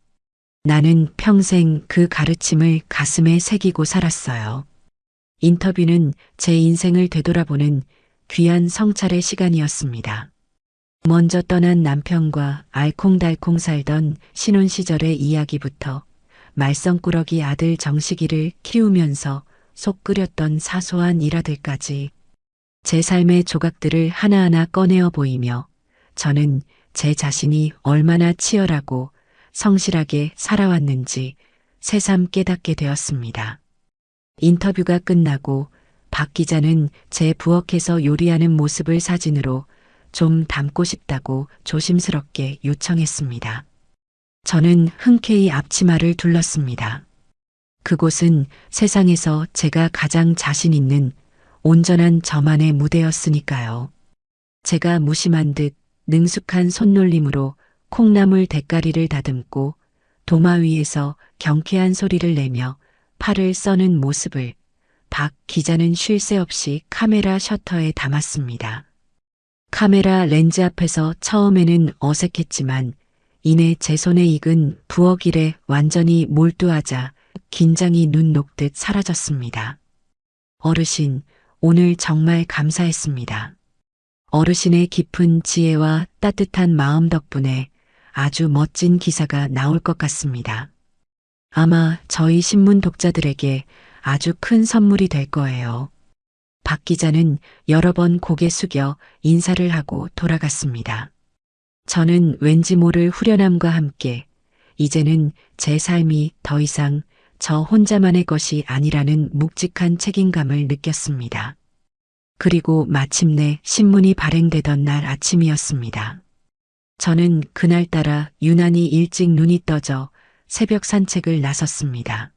나는 평생 그 가르침을 가슴에 새기고 살았어요. 인터뷰는 제 인생을 되돌아보는 귀한 성찰의 시간이었습니다. 먼저 떠난 남편과 알콩달콩 살던 신혼 시절의 이야기부터 말썽꾸러기 아들 정식이를 키우면서 속 끓였던 사소한 일화들까지 제 삶의 조각들을 하나하나 꺼내어 보이며 저는 제 자신이 얼마나 치열하고 성실하게 살아왔는지 새삼 깨닫게 되었습니다. 인터뷰가 끝나고 박 기자는 제 부엌에서 요리하는 모습을 사진으로 좀 담고 싶다고 조심스럽게 요청했습니다. 저는 흔쾌히 앞치마를 둘렀습니다. 그곳은 세상에서 제가 가장 자신 있는 온전한 저만의 무대였으니까요. 제가 무심한 듯 능숙한 손놀림으로 콩나물 대가리를 다듬고 도마 위에서 경쾌한 소리를 내며 팔을 써는 모습을 박 기자는 쉴 새 없이 카메라 셔터에 담았습니다. 카메라 렌즈 앞에서 처음에는 어색했지만 이내 제 손에 익은 부엌 일에 완전히 몰두하자 긴장이 눈 녹듯 사라졌습니다. 어르신, 오늘 정말 감사했습니다. 어르신의 깊은 지혜와 따뜻한 마음 덕분에 아주 멋진 기사가 나올 것 같습니다. 아마 저희 신문 독자들에게 아주 큰 선물이 될 거예요. 박 기자는 여러 번 고개 숙여 인사를 하고 돌아갔습니다. 저는 왠지 모를 후련함과 함께 이제는 제 삶이 더 이상 저 혼자만의 것이 아니라는 묵직한 책임감을 느꼈습니다. 그리고 마침내 신문이 발행되던 날 아침이었습니다. 저는 그날따라 유난히 일찍 눈이 떠져 새벽 산책을 나섰습니다.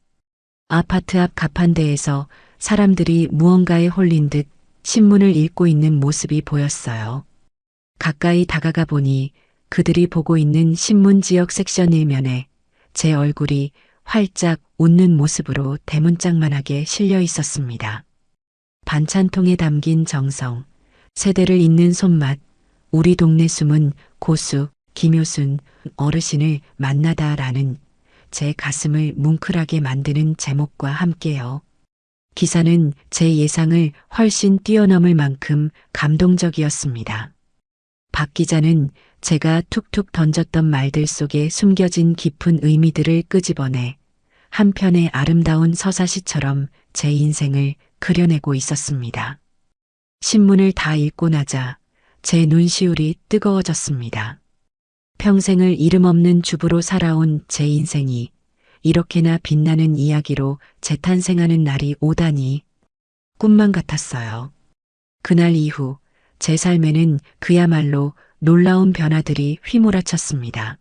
아파트 앞 가판대에서 사람들이 무언가에 홀린 듯 신문을 읽고 있는 모습이 보였어요. 가까이 다가가 보니 그들이 보고 있는 신문 지역 섹션 일면에 제 얼굴이 활짝 웃는 모습으로 대문짝만하게 실려 있었습니다. 반찬통에 담긴 정성, 세대를 잇는 손맛, 우리 동네 숨은 고수, 김효순 어르신을 만나다라는 제 가슴을 뭉클하게 만드는 제목과 함께요. 기사는 제 예상을 훨씬 뛰어넘을 만큼 감동적이었습니다. 박 기자는 제가 툭툭 던졌던 말들 속에 숨겨진 깊은 의미들을 끄집어내 한 편의 아름다운 서사시처럼 제 인생을 그려내고 있었습니다. 신문을 다 읽고 나자 제 눈시울이 뜨거워졌습니다. 평생을 이름 없는 주부로 살아온 제 인생이 이렇게나 빛나는 이야기로 재탄생하는 날이 오다니 꿈만 같았어요. 그날 이후 제 삶에는 그야말로 놀라운 변화들이 휘몰아쳤습니다.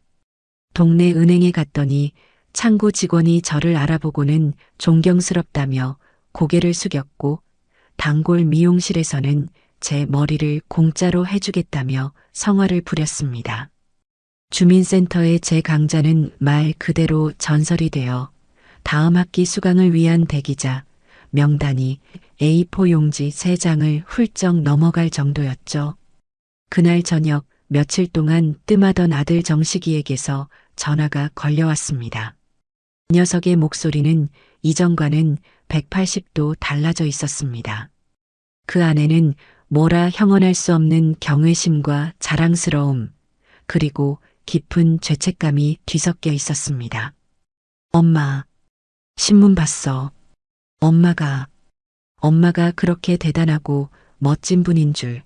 동네 은행에 갔더니 창구 직원이 저를 알아보고는 존경스럽다며 고개를 숙였고 단골 미용실에서는 제 머리를 공짜로 해주겠다며 성화를 부렸습니다. 주민센터의 제 강좌는 말 그대로 전설이 되어 다음 학기 수강을 위한 대기자 명단이 A4 용지 3장을 훌쩍 넘어갈 정도였죠. 그날 저녁 며칠 동안 뜸하던 아들 정식이에게서 전화가 걸려왔습니다. 녀석의 목소리는 이전과는 180도 달라져 있었습니다. 그 안에는 뭐라 형언할 수 없는 경외심과 자랑스러움, 그리고 깊은 죄책감이 뒤섞여 있었습니다. 엄마, 신문 봤어. 엄마가 그렇게 대단하고 멋진 분인 줄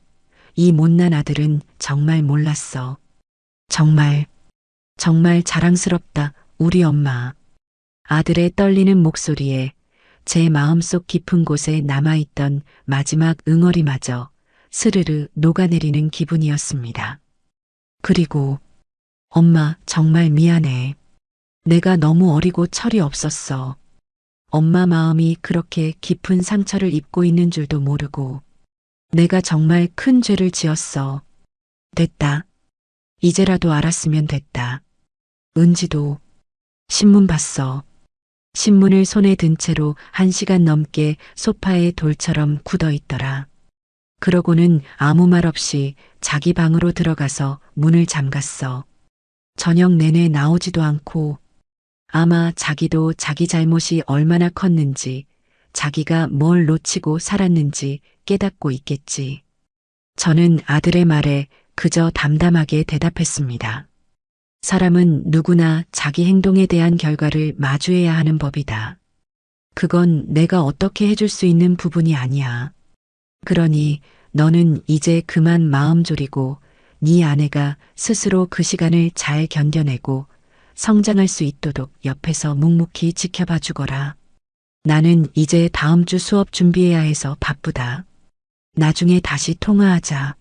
이 못난 아들은 정말 몰랐어. 정말 자랑스럽다, 우리 엄마. 아들의 떨리는 목소리에 제 마음속 깊은 곳에 남아있던 마지막 응어리마저 스르르 녹아내리는 기분이었습니다. 그리고 엄마 정말 미안해. 내가 너무 어리고 철이 없었어. 엄마 마음이 그렇게 깊은 상처를 입고 있는 줄도 모르고 내가 정말 큰 죄를 지었어. 됐다. 이제라도 알았으면 됐다. 은지도 신문 봤어. 신문을 손에 든 채로 1시간 넘게 소파에 돌처럼 굳어 있더라. 그러고는 아무 말 없이 자기 방으로 들어가서 문을 잠갔어. 저녁 내내 나오지도 않고 아마 자기도 자기 잘못이 얼마나 컸는지 자기가 뭘 놓치고 살았는지 깨닫고 있겠지. 저는 아들의 말에 그저 담담하게 대답했습니다. 사람은 누구나 자기 행동에 대한 결과를 마주해야 하는 법이다. 그건 내가 어떻게 해줄 수 있는 부분이 아니야. 그러니 너는 이제 그만 마음 졸이고 네 아내가 스스로 그 시간을 잘 견뎌내고 성장할 수 있도록 옆에서 묵묵히 지켜봐 주거라. 나는 이제 다음 주 수업 준비해야 해서 바쁘다. 나중에 다시 통화하자.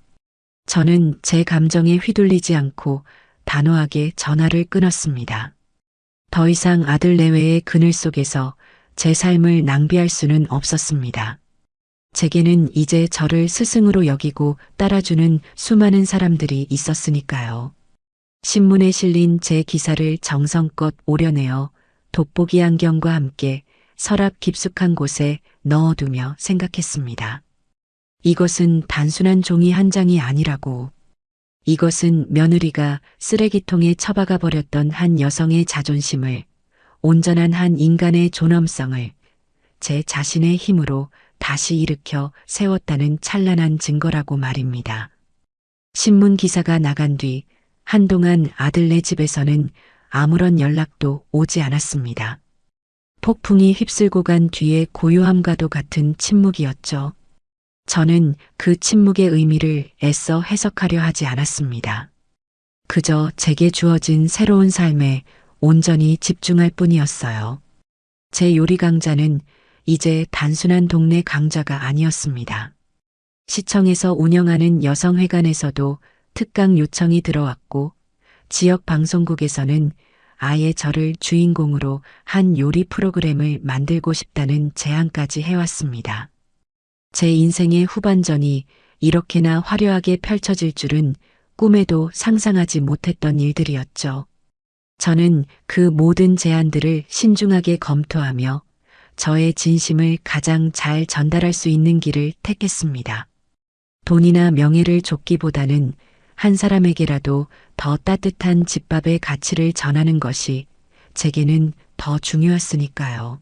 저는 제 감정에 휘둘리지 않고 단호하게 전화를 끊었습니다. 더 이상 아들 내외의 그늘 속에서 제 삶을 낭비할 수는 없었습니다. 제게는 이제 저를 스승으로 여기고 따라주는 수많은 사람들이 있었으니까요. 신문에 실린 제 기사를 정성껏 오려내어 돋보기 안경과 함께 서랍 깊숙한 곳에 넣어두며 생각했습니다. 이것은 단순한 종이 한 장이 아니라고. 이것은 며느리가 쓰레기통에 처박아 버렸던 한 여성의 자존심을, 온전한 한 인간의 존엄성을 제 자신의 힘으로 다시 일으켜 세웠다는 찬란한 증거라고 말입니다. 신문 기사가 나간 뒤 한동안 아들네 집에서는 아무런 연락도 오지 않았습니다. 폭풍이 휩쓸고 간 뒤의 고요함과도 같은 침묵이었죠. 저는 그 침묵의 의미를 애써 해석하려 하지 않았습니다. 그저 제게 주어진 새로운 삶에 온전히 집중할 뿐이었어요. 제 요리 강좌는 이제 단순한 동네 강좌가 아니었습니다. 시청에서 운영하는 여성회관에서도 특강 요청이 들어왔고, 지역 방송국에서는 아예 저를 주인공으로 한 요리 프로그램을 만들고 싶다는 제안까지 해왔습니다. 제 인생의 후반전이 이렇게나 화려하게 펼쳐질 줄은 꿈에도 상상하지 못했던 일들이었죠. 저는 그 모든 제안들을 신중하게 검토하며 저의 진심을 가장 잘 전달할 수 있는 길을 택했습니다. 돈이나 명예를 쫓기보다는 한 사람에게라도 더 따뜻한 집밥의 가치를 전하는 것이 제게는 더 중요했으니까요.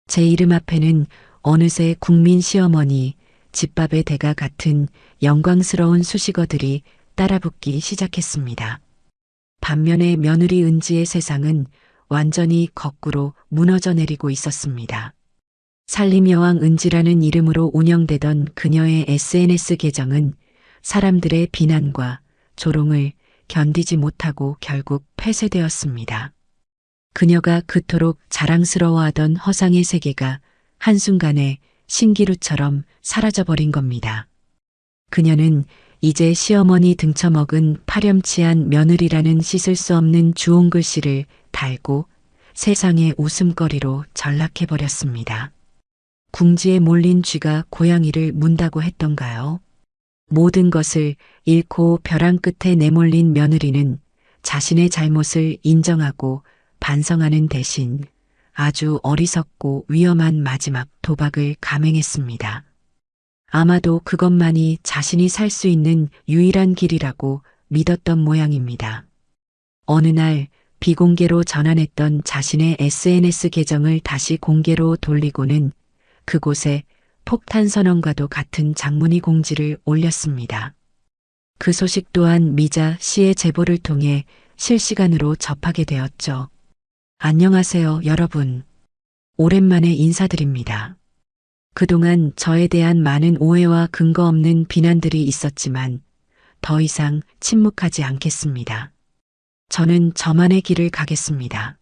제 이름 앞에는 어느새 국민 시어머니, 집밥의 대가 같은 영광스러운 수식어들이 따라붙기 시작했습니다. 반면에 며느리 은지의 세상은 완전히 거꾸로 무너져 내리고 있었습니다. 살림여왕 은지라는 이름으로 운영되던 그녀의 SNS 계정은 사람들의 비난과 조롱을 견디지 못하고 결국 폐쇄되었습니다. 그녀가 그토록 자랑스러워하던 허상의 세계가 한순간에 신기루처럼 사라져버린 겁니다. 그녀는 이제 시어머니 등쳐먹은 파렴치한 며느리라는 씻을 수 없는 주홍 글씨를 달고 세상의 웃음거리로 전락해버렸습니다. 궁지에 몰린 쥐가 고양이를 문다고 했던가요? 모든 것을 잃고 벼랑 끝에 내몰린 며느리는 자신의 잘못을 인정하고 반성하는 대신 아주 어리석고 위험한 마지막 도박을 감행했습니다. 아마도 그것만이 자신이 살 수 있는 유일한 길이라고 믿었던 모양입니다. 어느 날 비공개로 전환했던 자신의 SNS 계정을 다시 공개로 돌리고는 그곳에 폭탄 선언과도 같은 장문의 공지를 올렸습니다. 그 소식 또한 미자 씨의 제보를 통해 실시간으로 접하게 되었죠. 안녕하세요, 여러분. 오랜만에 인사드립니다. 그동안 저에 대한 많은 오해와 근거 없는 비난들이 있었지만 더 이상 침묵하지 않겠습니다. 저는 저만의 길을 가겠습니다.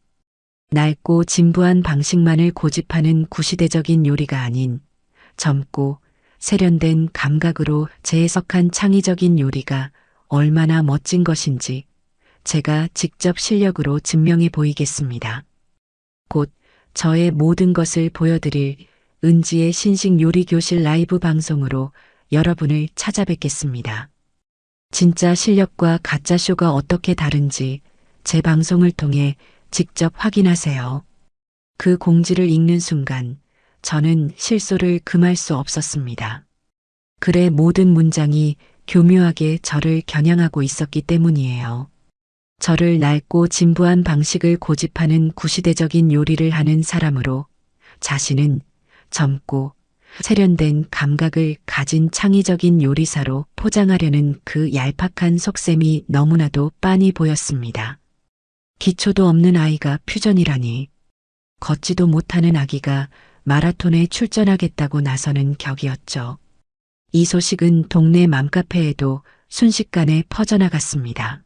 낡고 진부한 방식만을 고집하는 구시대적인 요리가 아닌 젊고 세련된 감각으로 재해석한 창의적인 요리가 얼마나 멋진 것인지 제가 직접 실력으로 증명해 보이겠습니다. 곧 저의 모든 것을 보여드릴 은지의 신식 요리 교실 라이브 방송으로 여러분을 찾아뵙겠습니다. 진짜 실력과 가짜 쇼가 어떻게 다른지 제 방송을 통해 직접 확인하세요. 그 공지를 읽는 순간 저는 실소를 금할 수 없었습니다. 글의 모든 문장이 교묘하게 저를 겨냥하고 있었기 때문이에요. 저를 낡고 진부한 방식을 고집하는 구시대적인 요리를 하는 사람으로 자신은 젊고 세련된 감각을 가진 창의적인 요리사로 포장하려는 그 얄팍한 속셈이 너무나도 빤히 보였습니다. 기초도 없는 아이가 퓨전이라니. 걷지도 못하는 아기가 마라톤에 출전하겠다고 나서는 격이었죠. 이 소식은 동네 맘카페에도 순식간에 퍼져나갔습니다.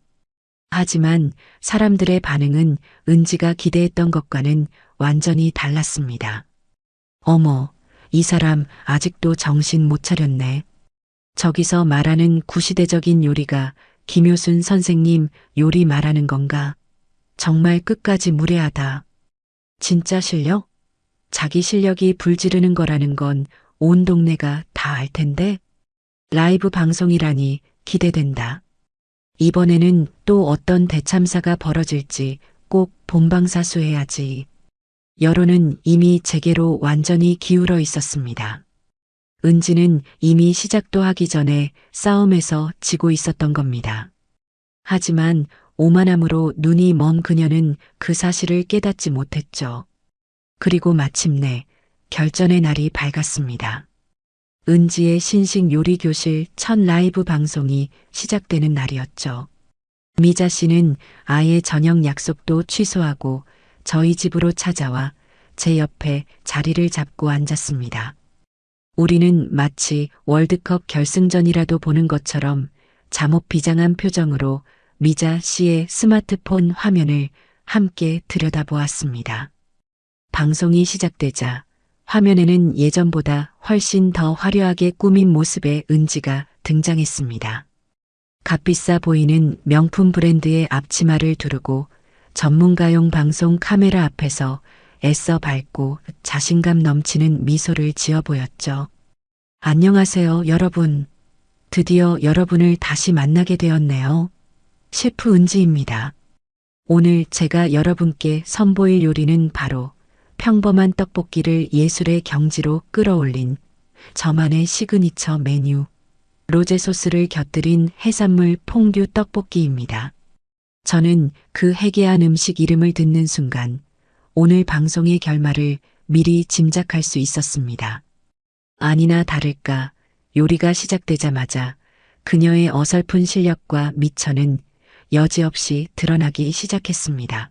하지만 사람들의 반응은 은지가 기대했던 것과는 완전히 달랐습니다. 어머, 이 사람 아직도 정신 못 차렸네. 저기서 말하는 구시대적인 요리가 김효순 선생님 요리 말하는 건가? 정말 끝까지 무례하다. 진짜 실력? 자기 실력이 불지르는 거라는 건 온 동네가 다 알 텐데? 라이브 방송이라니 기대된다. 이번에는 또 어떤 대참사가 벌어질지 꼭 본방사수해야지. 여론은 이미 제게로 완전히 기울어 있었습니다. 은지는 이미 시작도 하기 전에 싸움에서 지고 있었던 겁니다. 하지만 오만함으로 눈이 먼 그녀는 그 사실을 깨닫지 못했죠. 그리고 마침내 결전의 날이 밝았습니다. 은지의 신식 요리 교실 첫 라이브 방송이 시작되는 날이었죠. 미자 씨는 아예 저녁 약속도 취소하고 저희 집으로 찾아와 제 옆에 자리를 잡고 앉았습니다. 우리는 마치 월드컵 결승전이라도 보는 것처럼 잠옷 비장한 표정으로 미자 씨의 스마트폰 화면을 함께 들여다보았습니다. 방송이 시작되자 화면에는 예전보다 훨씬 더 화려하게 꾸민 모습의 은지가 등장했습니다. 값비싸 보이는 명품 브랜드의 앞치마를 두르고 전문가용 방송 카메라 앞에서 애써 밝고 자신감 넘치는 미소를 지어 보였죠. 안녕하세요, 여러분. 드디어 여러분을 다시 만나게 되었네요. 셰프 은지입니다. 오늘 제가 여러분께 선보일 요리는 바로 평범한 떡볶이를 예술의 경지로 끌어올린 저만의 시그니처 메뉴, 로제 소스를 곁들인 해산물 퐁듀 떡볶이입니다. 저는 그 해괴한 음식 이름을 듣는 순간 오늘 방송의 결말을 미리 짐작할 수 있었습니다. 아니나 다를까 요리가 시작되자마자 그녀의 어설픈 실력과 미천은 여지없이 드러나기 시작했습니다.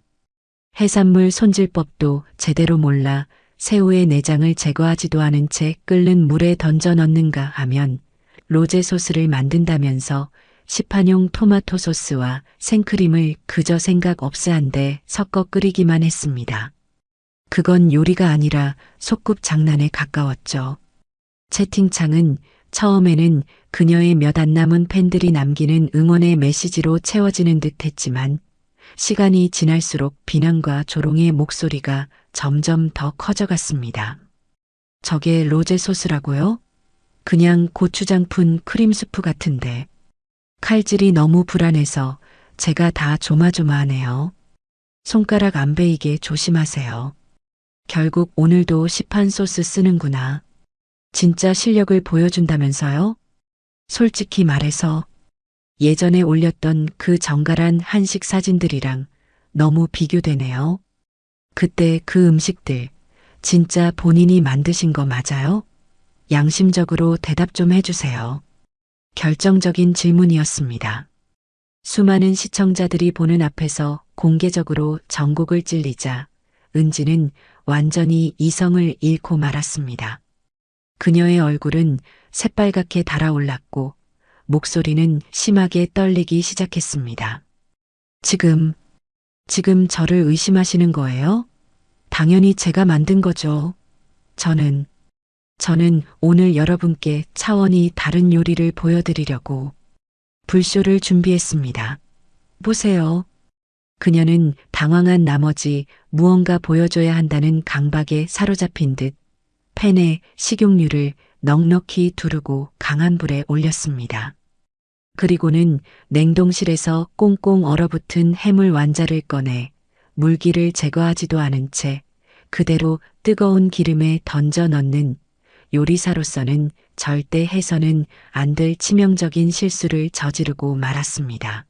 해산물 손질법도 제대로 몰라 새우의 내장을 제거하지도 않은 채 끓는 물에 던져 넣는가 하면 로제 소스를 만든다면서 시판용 토마토 소스와 생크림을 그저 생각 없애한데 섞어 끓이기만 했습니다. 그건 요리가 아니라 소꿉장난에 가까웠죠. 채팅창은 처음에는 그녀의 몇 안 남은 팬들이 남기는 응원의 메시지로 채워지는 듯 했지만 시간이 지날수록 비난과 조롱의 목소리가 점점 더 커져갔습니다. 저게 로제 소스라고요? 그냥 고추장 푼 크림 수프 같은데. 칼질이 너무 불안해서 제가 다 조마조마하네요. 손가락 안 베이게 조심하세요. 결국 오늘도 시판 소스 쓰는구나. 진짜 실력을 보여준다면서요? 솔직히 말해서 예전에 올렸던 그 정갈한 한식 사진들이랑 너무 비교되네요. 그때 그 음식들 진짜 본인이 만드신 거 맞아요? 양심적으로 대답 좀 해주세요. 결정적인 질문이었습니다. 수많은 시청자들이 보는 앞에서 공개적으로 전곡을 찔리자 은지는 완전히 이성을 잃고 말았습니다. 그녀의 얼굴은 새빨갛게 달아올랐고 목소리는 심하게 떨리기 시작했습니다. 지금 저를 의심하시는 거예요? 당연히 제가 만든 거죠. 저는 오늘 여러분께 차원이 다른 요리를 보여드리려고 불쇼를 준비했습니다. 보세요. 그녀는 당황한 나머지 무언가 보여줘야 한다는 강박에 사로잡힌 듯 팬에 식용유를 넉넉히 두르고 강한 불에 올렸습니다. 그리고는 냉동실에서 꽁꽁 얼어붙은 해물 완자를 꺼내 물기를 제거하지도 않은 채 그대로 뜨거운 기름에 던져 넣는 요리사로서는 절대 해서는 안 될 치명적인 실수를 저지르고 말았습니다.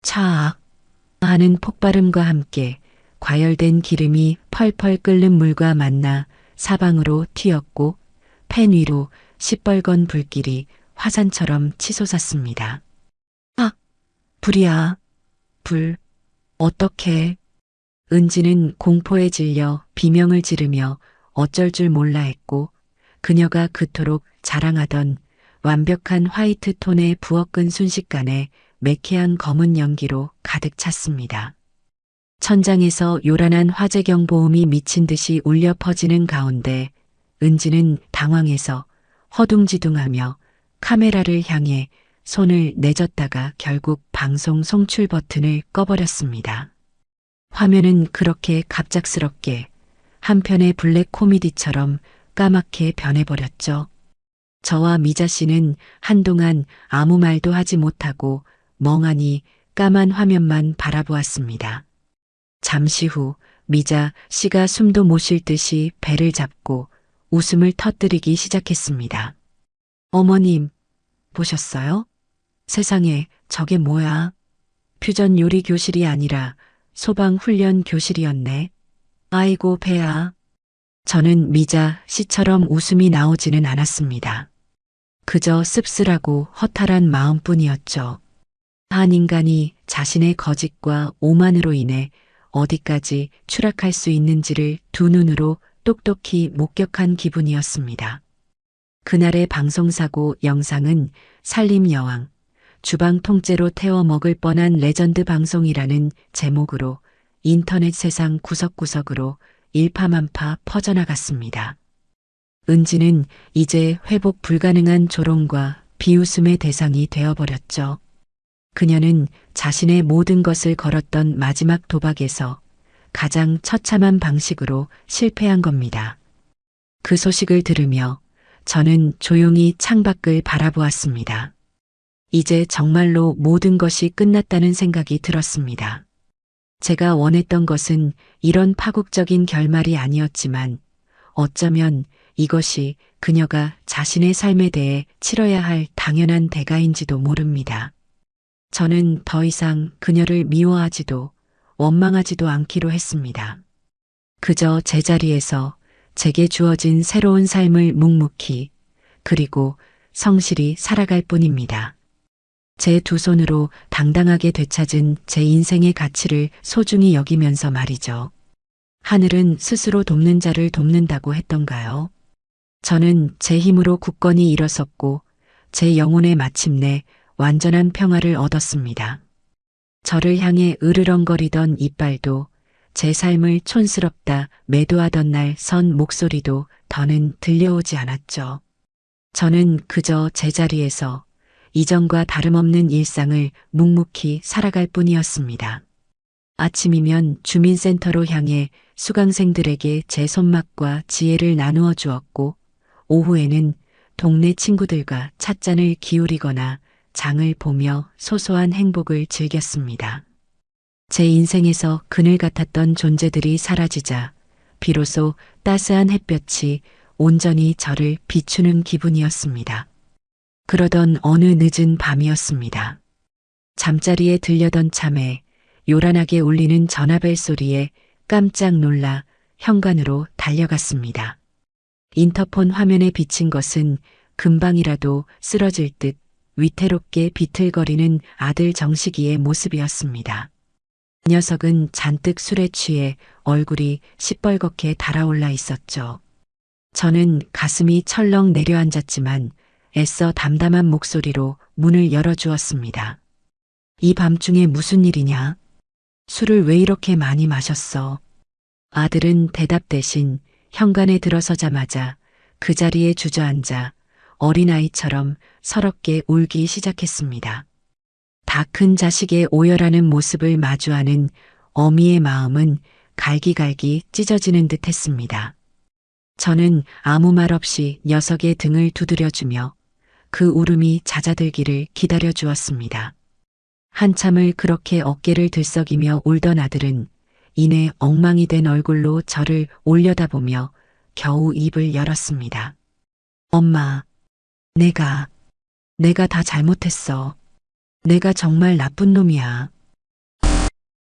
차악 하는 폭발음과 함께 과열된 기름이 펄펄 끓는 물과 만나 사방으로 튀었고 팬 위로 시뻘건 불길이 화산처럼 치솟았습니다. 아, 불이야. 불. 어떡해. 은지는 공포에 질려 비명을 지르며 어쩔 줄 몰라 했고 그녀가 그토록 자랑하던 완벽한 화이트 톤의 부엌은 순식간에 매캐한 검은 연기로 가득 찼습니다. 천장에서 요란한 화재 경보음이 미친 듯이 울려 퍼지는 가운데 은지는 당황해서 허둥지둥하며 카메라를 향해 손을 내젓다가 결국 방송 송출 버튼을 꺼버렸습니다. 화면은 그렇게 갑작스럽게 한편의 블랙 코미디처럼 까맣게 변해버렸죠. 저와 미자 씨는 한동안 아무 말도 하지 못하고 멍하니 까만 화면만 바라보았습니다. 잠시 후 미자 씨가 숨도 못 쉴 듯이 배를 잡고 웃음을 터뜨리기 시작했습니다. 어머님, 보셨어요? 세상에 저게 뭐야? 퓨전 요리 교실이 아니라 소방 훈련 교실이었네. 아이고 배야. 저는 미자 씨처럼 웃음이 나오지는 않았습니다. 그저 씁쓸하고 허탈한 마음뿐이었죠. 한 인간이 자신의 거짓과 오만으로 인해 어디까지 추락할 수 있는지를 두 눈으로 똑똑히 목격한 기분이었습니다. 그날의 방송사고 영상은 살림여왕, 주방 통째로 태워 먹을 뻔한 레전드 방송이라는 제목으로 인터넷 세상 구석구석으로 일파만파 퍼져나갔습니다. 은지는 이제 회복 불가능한 조롱과 비웃음의 대상이 되어버렸죠. 그녀는 자신의 모든 것을 걸었던 마지막 도박에서 가장 처참한 방식으로 실패한 겁니다. 그 소식을 들으며 저는 조용히 창밖을 바라보았습니다. 이제 정말로 모든 것이 끝났다는 생각이 들었습니다. 제가 원했던 것은 이런 파국적인 결말이 아니었지만 어쩌면 이것이 그녀가 자신의 삶에 대해 치러야 할 당연한 대가인지도 모릅니다. 저는 더 이상 그녀를 미워하지도 원망하지도 않기로 했습니다. 그저 제자리에서 제게 주어진 새로운 삶을 묵묵히 그리고 성실히 살아갈 뿐입니다. 제 두 손으로 당당하게 되찾은 제 인생의 가치를 소중히 여기면서 말이죠. 하늘은 스스로 돕는 자를 돕는다고 했던가요? 저는 제 힘으로 굳건히 일어섰고 제 영혼에 마침내 완전한 평화를 얻었습니다. 저를 향해 으르렁거리던 이빨도 제 삶을 촌스럽다 매도하던 날 선 목소리도 더는 들려오지 않았죠. 저는 그저 제자리에서 이전과 다름없는 일상을 묵묵히 살아갈 뿐이었습니다. 아침이면 주민센터로 향해 수강생들에게 제 손맛과 지혜를 나누어 주었고, 오후에는 동네 친구들과 찻잔을 기울이거나 장을 보며 소소한 행복을 즐겼습니다. 제 인생에서 그늘 같았던 존재들이 사라지자 비로소 따스한 햇볕이 온전히 저를 비추는 기분이었습니다. 그러던 어느 늦은 밤이었습니다. 잠자리에 들려던 참에 요란하게 울리는 전화벨 소리에 깜짝 놀라 현관으로 달려갔습니다. 인터폰 화면에 비친 것은 금방이라도 쓰러질 듯 위태롭게 비틀거리는 아들 정식이의 모습이었습니다. 그 녀석은 잔뜩 술에 취해 얼굴이 시뻘겋게 달아올라 있었죠. 저는 가슴이 철렁 내려앉았지만 애써 담담한 목소리로 문을 열어주었습니다. 이 밤중에 무슨 일이냐? 술을 왜 이렇게 많이 마셨어? 아들은 대답 대신 현관에 들어서자마자 그 자리에 주저앉아 어린아이처럼 서럽게 울기 시작했습니다. 다 큰 자식의 오열하는 모습을 마주하는 어미의 마음은 갈기갈기 찢어지는 듯 했습니다. 저는 아무 말 없이 녀석의 등을 두드려주며 그 울음이 잦아들기를 기다려 주었습니다. 한참을 그렇게 어깨를 들썩이며 울던 아들은 이내 엉망이 된 얼굴로 저를 올려다보며 겨우 입을 열었습니다. 엄마, 내가 다 잘못했어. 내가 정말 나쁜 놈이야.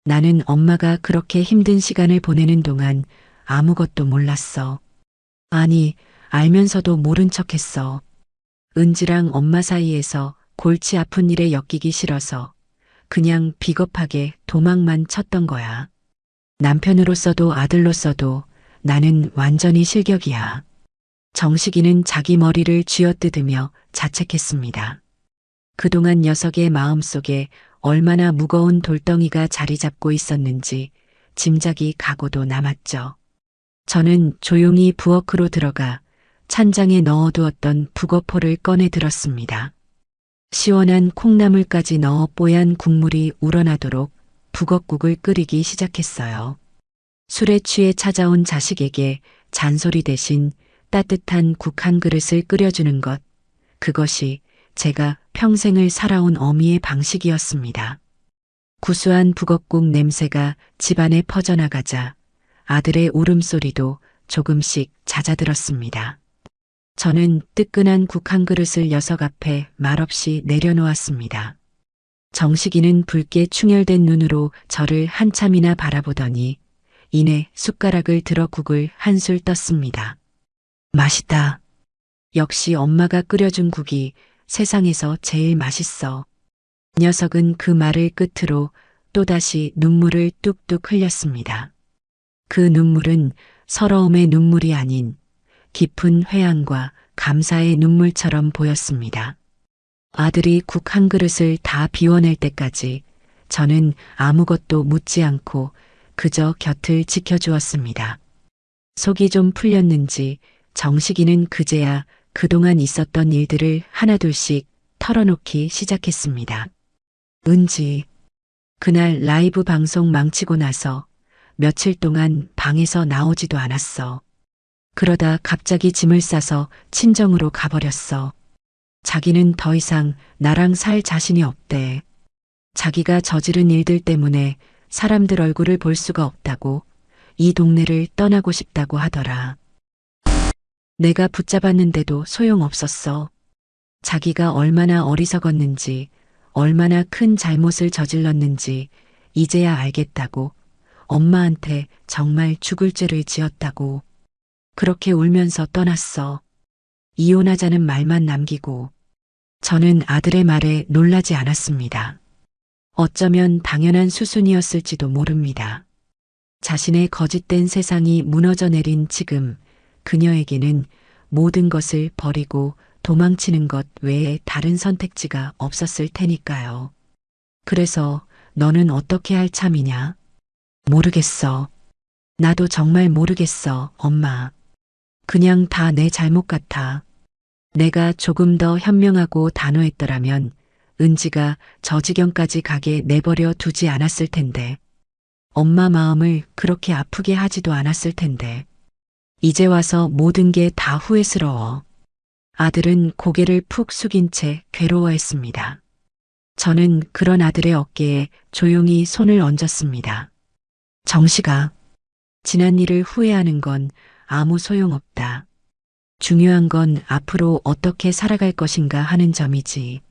나는 엄마가 그렇게 힘든 시간을 보내는 동안 아무것도 몰랐어. 아니, 알면서도 모른 척했어. 은지랑 엄마 사이에서 골치 아픈 일에 엮이기 싫어서 그냥 비겁하게 도망만 쳤던 거야. 남편으로서도 아들로서도 나는 완전히 실격이야. 정식이는 자기 머리를 쥐어뜯으며 자책했습니다. 그동안 녀석의 마음속에 얼마나 무거운 돌덩이가 자리 잡고 있었는지 짐작이 가고도 남았죠. 저는 조용히 부엌으로 들어가 찬장에 넣어두었던 북어포를 꺼내 들었습니다. 시원한 콩나물까지 넣어 뽀얀 국물이 우러나도록 북엇국을 끓이기 시작했어요. 술에 취해 찾아온 자식에게 잔소리 대신 따뜻한 국 한 그릇을 끓여주는 것, 그것이 제가 평생을 살아온 어미의 방식이었습니다. 구수한 북엇국 냄새가 집안에 퍼져나가자 아들의 울음소리도 조금씩 잦아들었습니다. 저는 뜨끈한 국 한 그릇을 녀석 앞에 말없이 내려놓았습니다. 정식이는 붉게 충혈된 눈으로 저를 한참이나 바라보더니 이내 숟가락을 들어 국을 한술 떴습니다. 맛있다. 역시 엄마가 끓여준 국이 세상에서 제일 맛있어. 녀석은 그 말을 끝으로 또다시 눈물을 뚝뚝 흘렸습니다. 그 눈물은 서러움의 눈물이 아닌 깊은 회한과 감사의 눈물처럼 보였습니다. 아들이 국 한 그릇을 다 비워낼 때까지 저는 아무것도 묻지 않고 그저 곁을 지켜주었습니다. 속이 좀 풀렸는지 정식이는 그제야 그동안 있었던 일들을 하나둘씩 털어놓기 시작했습니다. 은지, 그날 라이브 방송 망치고 나서 며칠 동안 방에서 나오지도 않았어. 그러다 갑자기 짐을 싸서 친정으로 가버렸어. 자기는 더 이상 나랑 살 자신이 없대. 자기가 저지른 일들 때문에 사람들 얼굴을 볼 수가 없다고, 이 동네를 떠나고 싶다고 하더라. 내가 붙잡았는데도 소용없었어. 자기가 얼마나 어리석었는지, 얼마나 큰 잘못을 저질렀는지 이제야 알겠다고, 엄마한테 정말 죽을 죄를 지었다고. 그렇게 울면서 떠났어. 이혼하자는 말만 남기고. 저는 아들의 말에 놀라지 않았습니다. 어쩌면 당연한 수순이었을지도 모릅니다. 자신의 거짓된 세상이 무너져 내린 지금 그녀에게는 모든 것을 버리고 도망치는 것 외에 다른 선택지가 없었을 테니까요. 그래서 너는 어떻게 할 참이냐? 모르겠어. 나도 정말 모르겠어, 엄마. 그냥 다 내 잘못 같아. 내가 조금 더 현명하고 단호했더라면 은지가 저 지경까지 가게 내버려 두지 않았을 텐데. 엄마 마음을 그렇게 아프게 하지도 않았을 텐데. 이제 와서 모든 게 다 후회스러워. 아들은 고개를 푹 숙인 채 괴로워했습니다. 저는 그런 아들의 어깨에 조용히 손을 얹었습니다. 정식아, 지난 일을 후회하는 건 아무 소용없다. 중요한 건 앞으로 어떻게 살아갈 것인가 하는 점이지.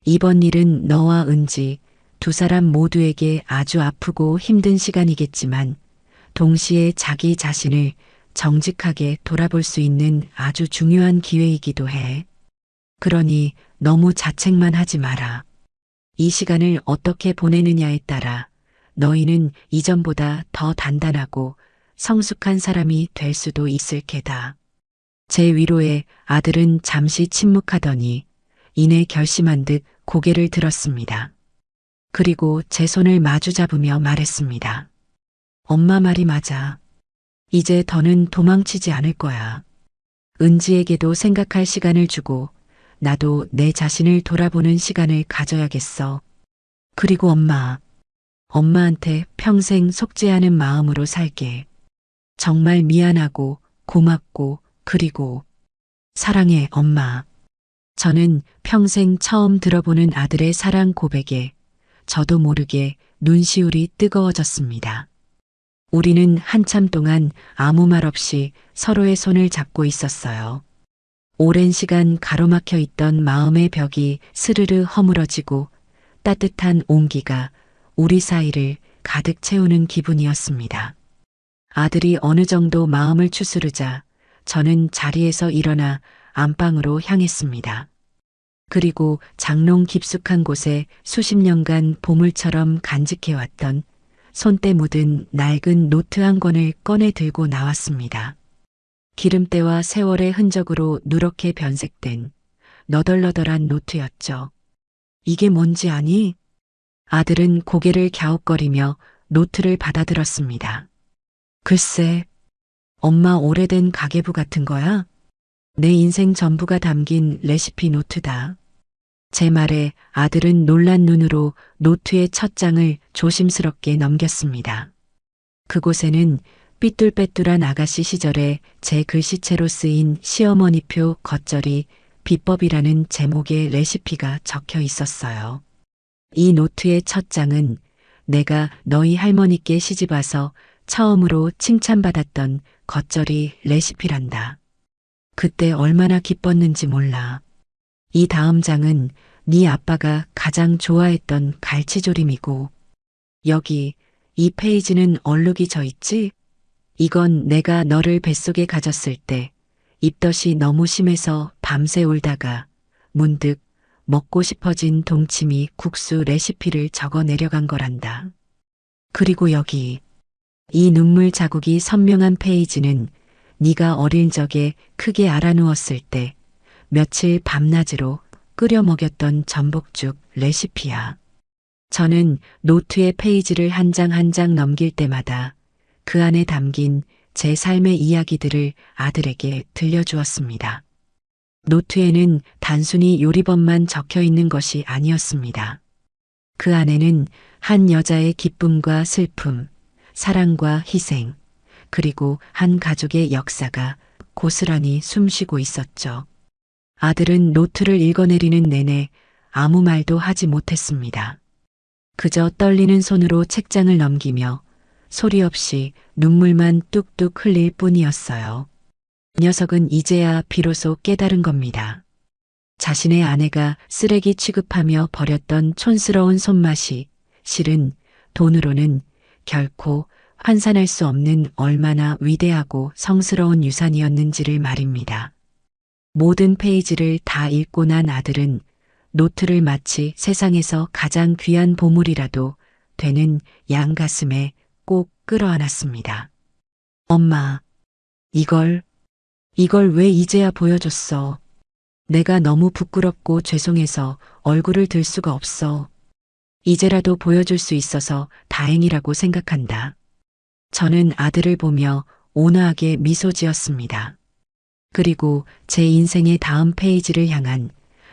이번 일은 너와 은지 두 사람 모두에게 아주 아프고 힘든 시간이겠지만 동시에 자기 자신을 정직하게 돌아볼 수 있는 아주 중요한 기회이기도 해. 그러니 너무 자책만 하지 마라. 이 시간을 어떻게 보내느냐에 따라 너희는 이전보다 더 단단하고 성숙한 사람이 될 수도 있을 게다. 제 위로에 아들은 잠시 침묵하더니 이내 결심한 듯 고개를 들었습니다. 그리고 제 손을 마주 잡으며 말했습니다. 엄마 말이 맞아. 이제 더는 도망치지 않을 거야. 은지에게도 생각할 시간을 주고 나도 내 자신을 돌아보는 시간을 가져야겠어. 그리고 엄마한테 평생 속죄하는 마음으로 살게. 정말 미안하고 고맙고 그리고 사랑해, 엄마. 저는 평생 처음 들어보는 아들의 사랑 고백에 저도 모르게 눈시울이 뜨거워졌습니다. 우리는 한참 동안 아무 말 없이 서로의 손을 잡고 있었어요. 오랜 시간 가로막혀 있던 마음의 벽이 스르르 허물어지고 따뜻한 온기가 우리 사이를 가득 채우는 기분이었습니다. 아들이 어느 정도 마음을 추스르자 저는 자리에서 일어나 안방으로 향했습니다. 그리고 장롱 깊숙한 곳에 수십 년간 보물처럼 간직해왔던 손때 묻은 낡은 노트 한 권을 꺼내 들고 나왔습니다. 기름때와 세월의 흔적으로 누렇게 변색된 너덜너덜한 노트였죠. 이게 뭔지 아니? 아들은 고개를 갸웃거리며 노트를 받아들었습니다. 글쎄, 엄마 오래된 가계부 같은 거야? 내 인생 전부가 담긴 레시피 노트다. 제 말에 아들은 놀란 눈으로 노트의 첫 장을 조심스럽게 넘겼습니다. 그곳에는 삐뚤빼뚤한 아가씨 시절에 제 글씨체로 쓰인 시어머니표 겉절이 비법이라는 제목의 레시피가 적혀 있었어요. 이 노트의 첫 장은 내가 너희 할머니께 시집와서 처음으로 칭찬받았던 겉절이 레시피란다. 그때 얼마나 기뻤는지 몰라. 이 다음 장은 네 아빠가 가장 좋아했던 갈치조림이고, 여기 이 페이지는 얼룩이 져 있지? 이건 내가 너를 뱃속에 가졌을 때 입덧이 너무 심해서 밤새 울다가 문득 먹고 싶어진 동치미 국수 레시피를 적어 내려간 거란다. 그리고 여기 이 눈물 자국이 선명한 페이지는 네가 어릴 적에 크게 알아누웠을 때 며칠 밤낮으로 끓여 먹였던 전복죽 레시피야. 저는 노트의 페이지를 한 장 한 장 넘길 때마다 그 안에 담긴 제 삶의 이야기들을 아들에게 들려주었습니다. 노트에는 단순히 요리법만 적혀 있는 것이 아니었습니다. 그 안에는 한 여자의 기쁨과 슬픔, 사랑과 희생, 그리고 한 가족의 역사가 고스란히 숨쉬고 있었죠. 아들은 노트를 읽어내리는 내내 아무 말도 하지 못했습니다. 그저 떨리는 손으로 책장을 넘기며 소리 없이 눈물만 뚝뚝 흘릴 뿐이었어요. 녀석은 이제야 비로소 깨달은 겁니다. 자신의 아내가 쓰레기 취급하며 버렸던 촌스러운 손맛이 실은 돈으로는 결코 환산할 수 없는 얼마나 위대하고 성스러운 유산이었는지를 말입니다. 모든 페이지를 다 읽고 난 아들은 노트를 마치 세상에서 가장 귀한 보물이라도 되는 양 가슴에 꼭 끌어안았습니다. 엄마, 이걸 왜 이제야 보여줬어? 내가 너무 부끄럽고 죄송해서 얼굴을 들 수가 없어. 이제라도 보여줄 수 있어서 다행이라고 생각한다. 저는 아들을 보며 온화하게 미소 지었습니다. 그리고 제 인생의 다음 페이지를 향한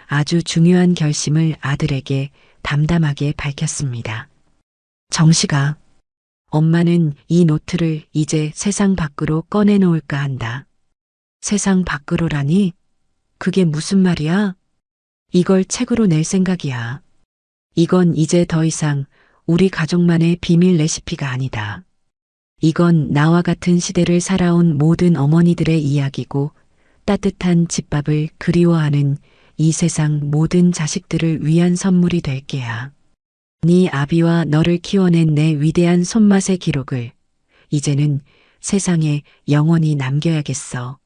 아주 중요한 결심을 아들에게 담담하게 밝혔습니다. 정식아, 엄마는 이 노트를 이제 세상 밖으로 꺼내놓을까 한다. 세상 밖으로라니? 그게 무슨 말이야? 이걸 책으로 낼 생각이야. 이건 이제 더 이상 우리 가족만의 비밀 레시피가 아니다. 이건 나와 같은 시대를 살아온 모든 어머니들의 이야기고 따뜻한 집밥을 그리워하는 이 세상 모든 자식들을 위한 선물이 될 게야. 네 아비와 너를 키워낸 내 위대한 손맛의 기록을 이제는 세상에 영원히 남겨야겠어.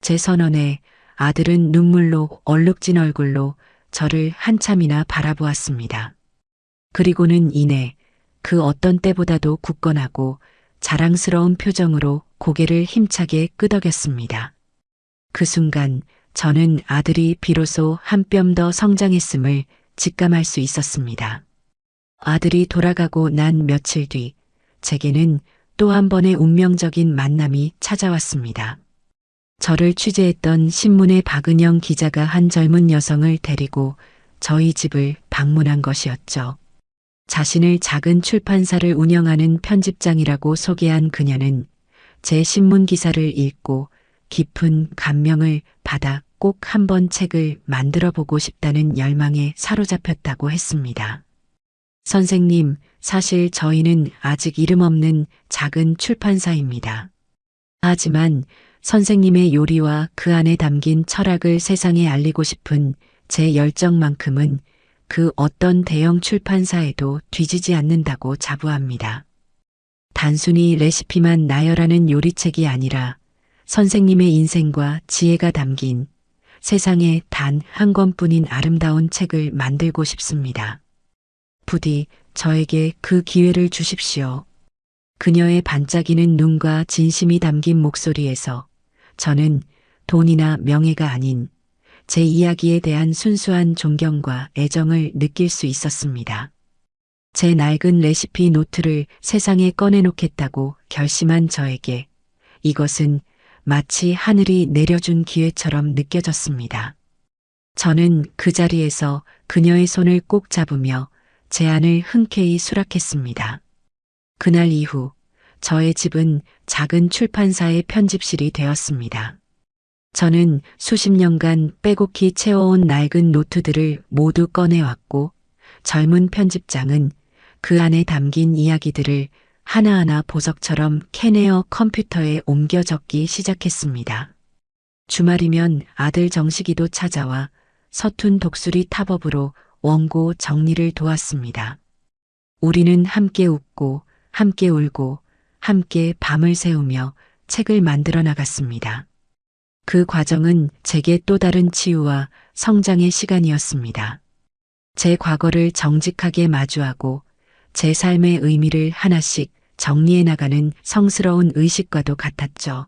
제 선언에 아들은 눈물로 얼룩진 얼굴로 저를 한참이나 바라보았습니다. 그리고는 이내 그 어떤 때보다도 굳건하고 자랑스러운 표정으로 고개를 힘차게 끄덕였습니다. 그 순간 저는 아들이 비로소 한 뼘 더 성장했음을 직감할 수 있었습니다. 아들이 돌아가고 난 며칠 뒤 제게는 또 한 번의 운명적인 만남이 찾아왔습니다. 저를 취재했던 신문의 박은영 기자가 한 젊은 여성을 데리고 저희 집을 방문한 것이었죠. 자신을 작은 출판사를 운영하는 편집장이라고 소개한 그녀는 제 신문 기사를 읽고 깊은 감명을 받아 꼭 한 번 책을 만들어 보고 싶다는 열망에 사로잡혔다고 했습니다. 선생님, 사실 저희는 아직 이름 없는 작은 출판사입니다. 하지만 선생님의 요리와 그 안에 담긴 철학을 세상에 알리고 싶은 제 열정만큼은 그 어떤 대형 출판사에도 뒤지지 않는다고 자부합니다. 단순히 레시피만 나열하는 요리책이 아니라 선생님의 인생과 지혜가 담긴 세상에 단 한 권뿐인 아름다운 책을 만들고 싶습니다. 부디 저에게 그 기회를 주십시오. 그녀의 반짝이는 눈과 진심이 담긴 목소리에서 저는 돈이나 명예가 아닌 제 이야기에 대한 순수한 존경과 애정을 느낄 수 있었습니다. 제 낡은 레시피 노트를 세상에 꺼내놓겠다고 결심한 저에게 이것은 마치 하늘이 내려준 기회처럼 느껴졌습니다. 저는 그 자리에서 그녀의 손을 꼭 잡으며 제안을 흔쾌히 수락했습니다. 그날 이후 저의 집은 작은 출판사의 편집실이 되었습니다. 저는 수십 년간 빼곡히 채워온 낡은 노트들을 모두 꺼내왔고 젊은 편집장은 그 안에 담긴 이야기들을 하나하나 보석처럼 캐내어 컴퓨터에 옮겨 적기 시작했습니다. 주말이면 아들 정식이도 찾아와 서툰 독수리 탑업으로 원고 정리를 도왔습니다. 우리는 함께 웃고 함께 울고 함께 밤을 새우며 책을 만들어 나갔습니다. 그 과정은 제게 또 다른 치유와 성장의 시간이었습니다. 제 과거를 정직하게 마주하고 제 삶의 의미를 하나씩 정리해 나가는 성스러운 의식과도 같았죠.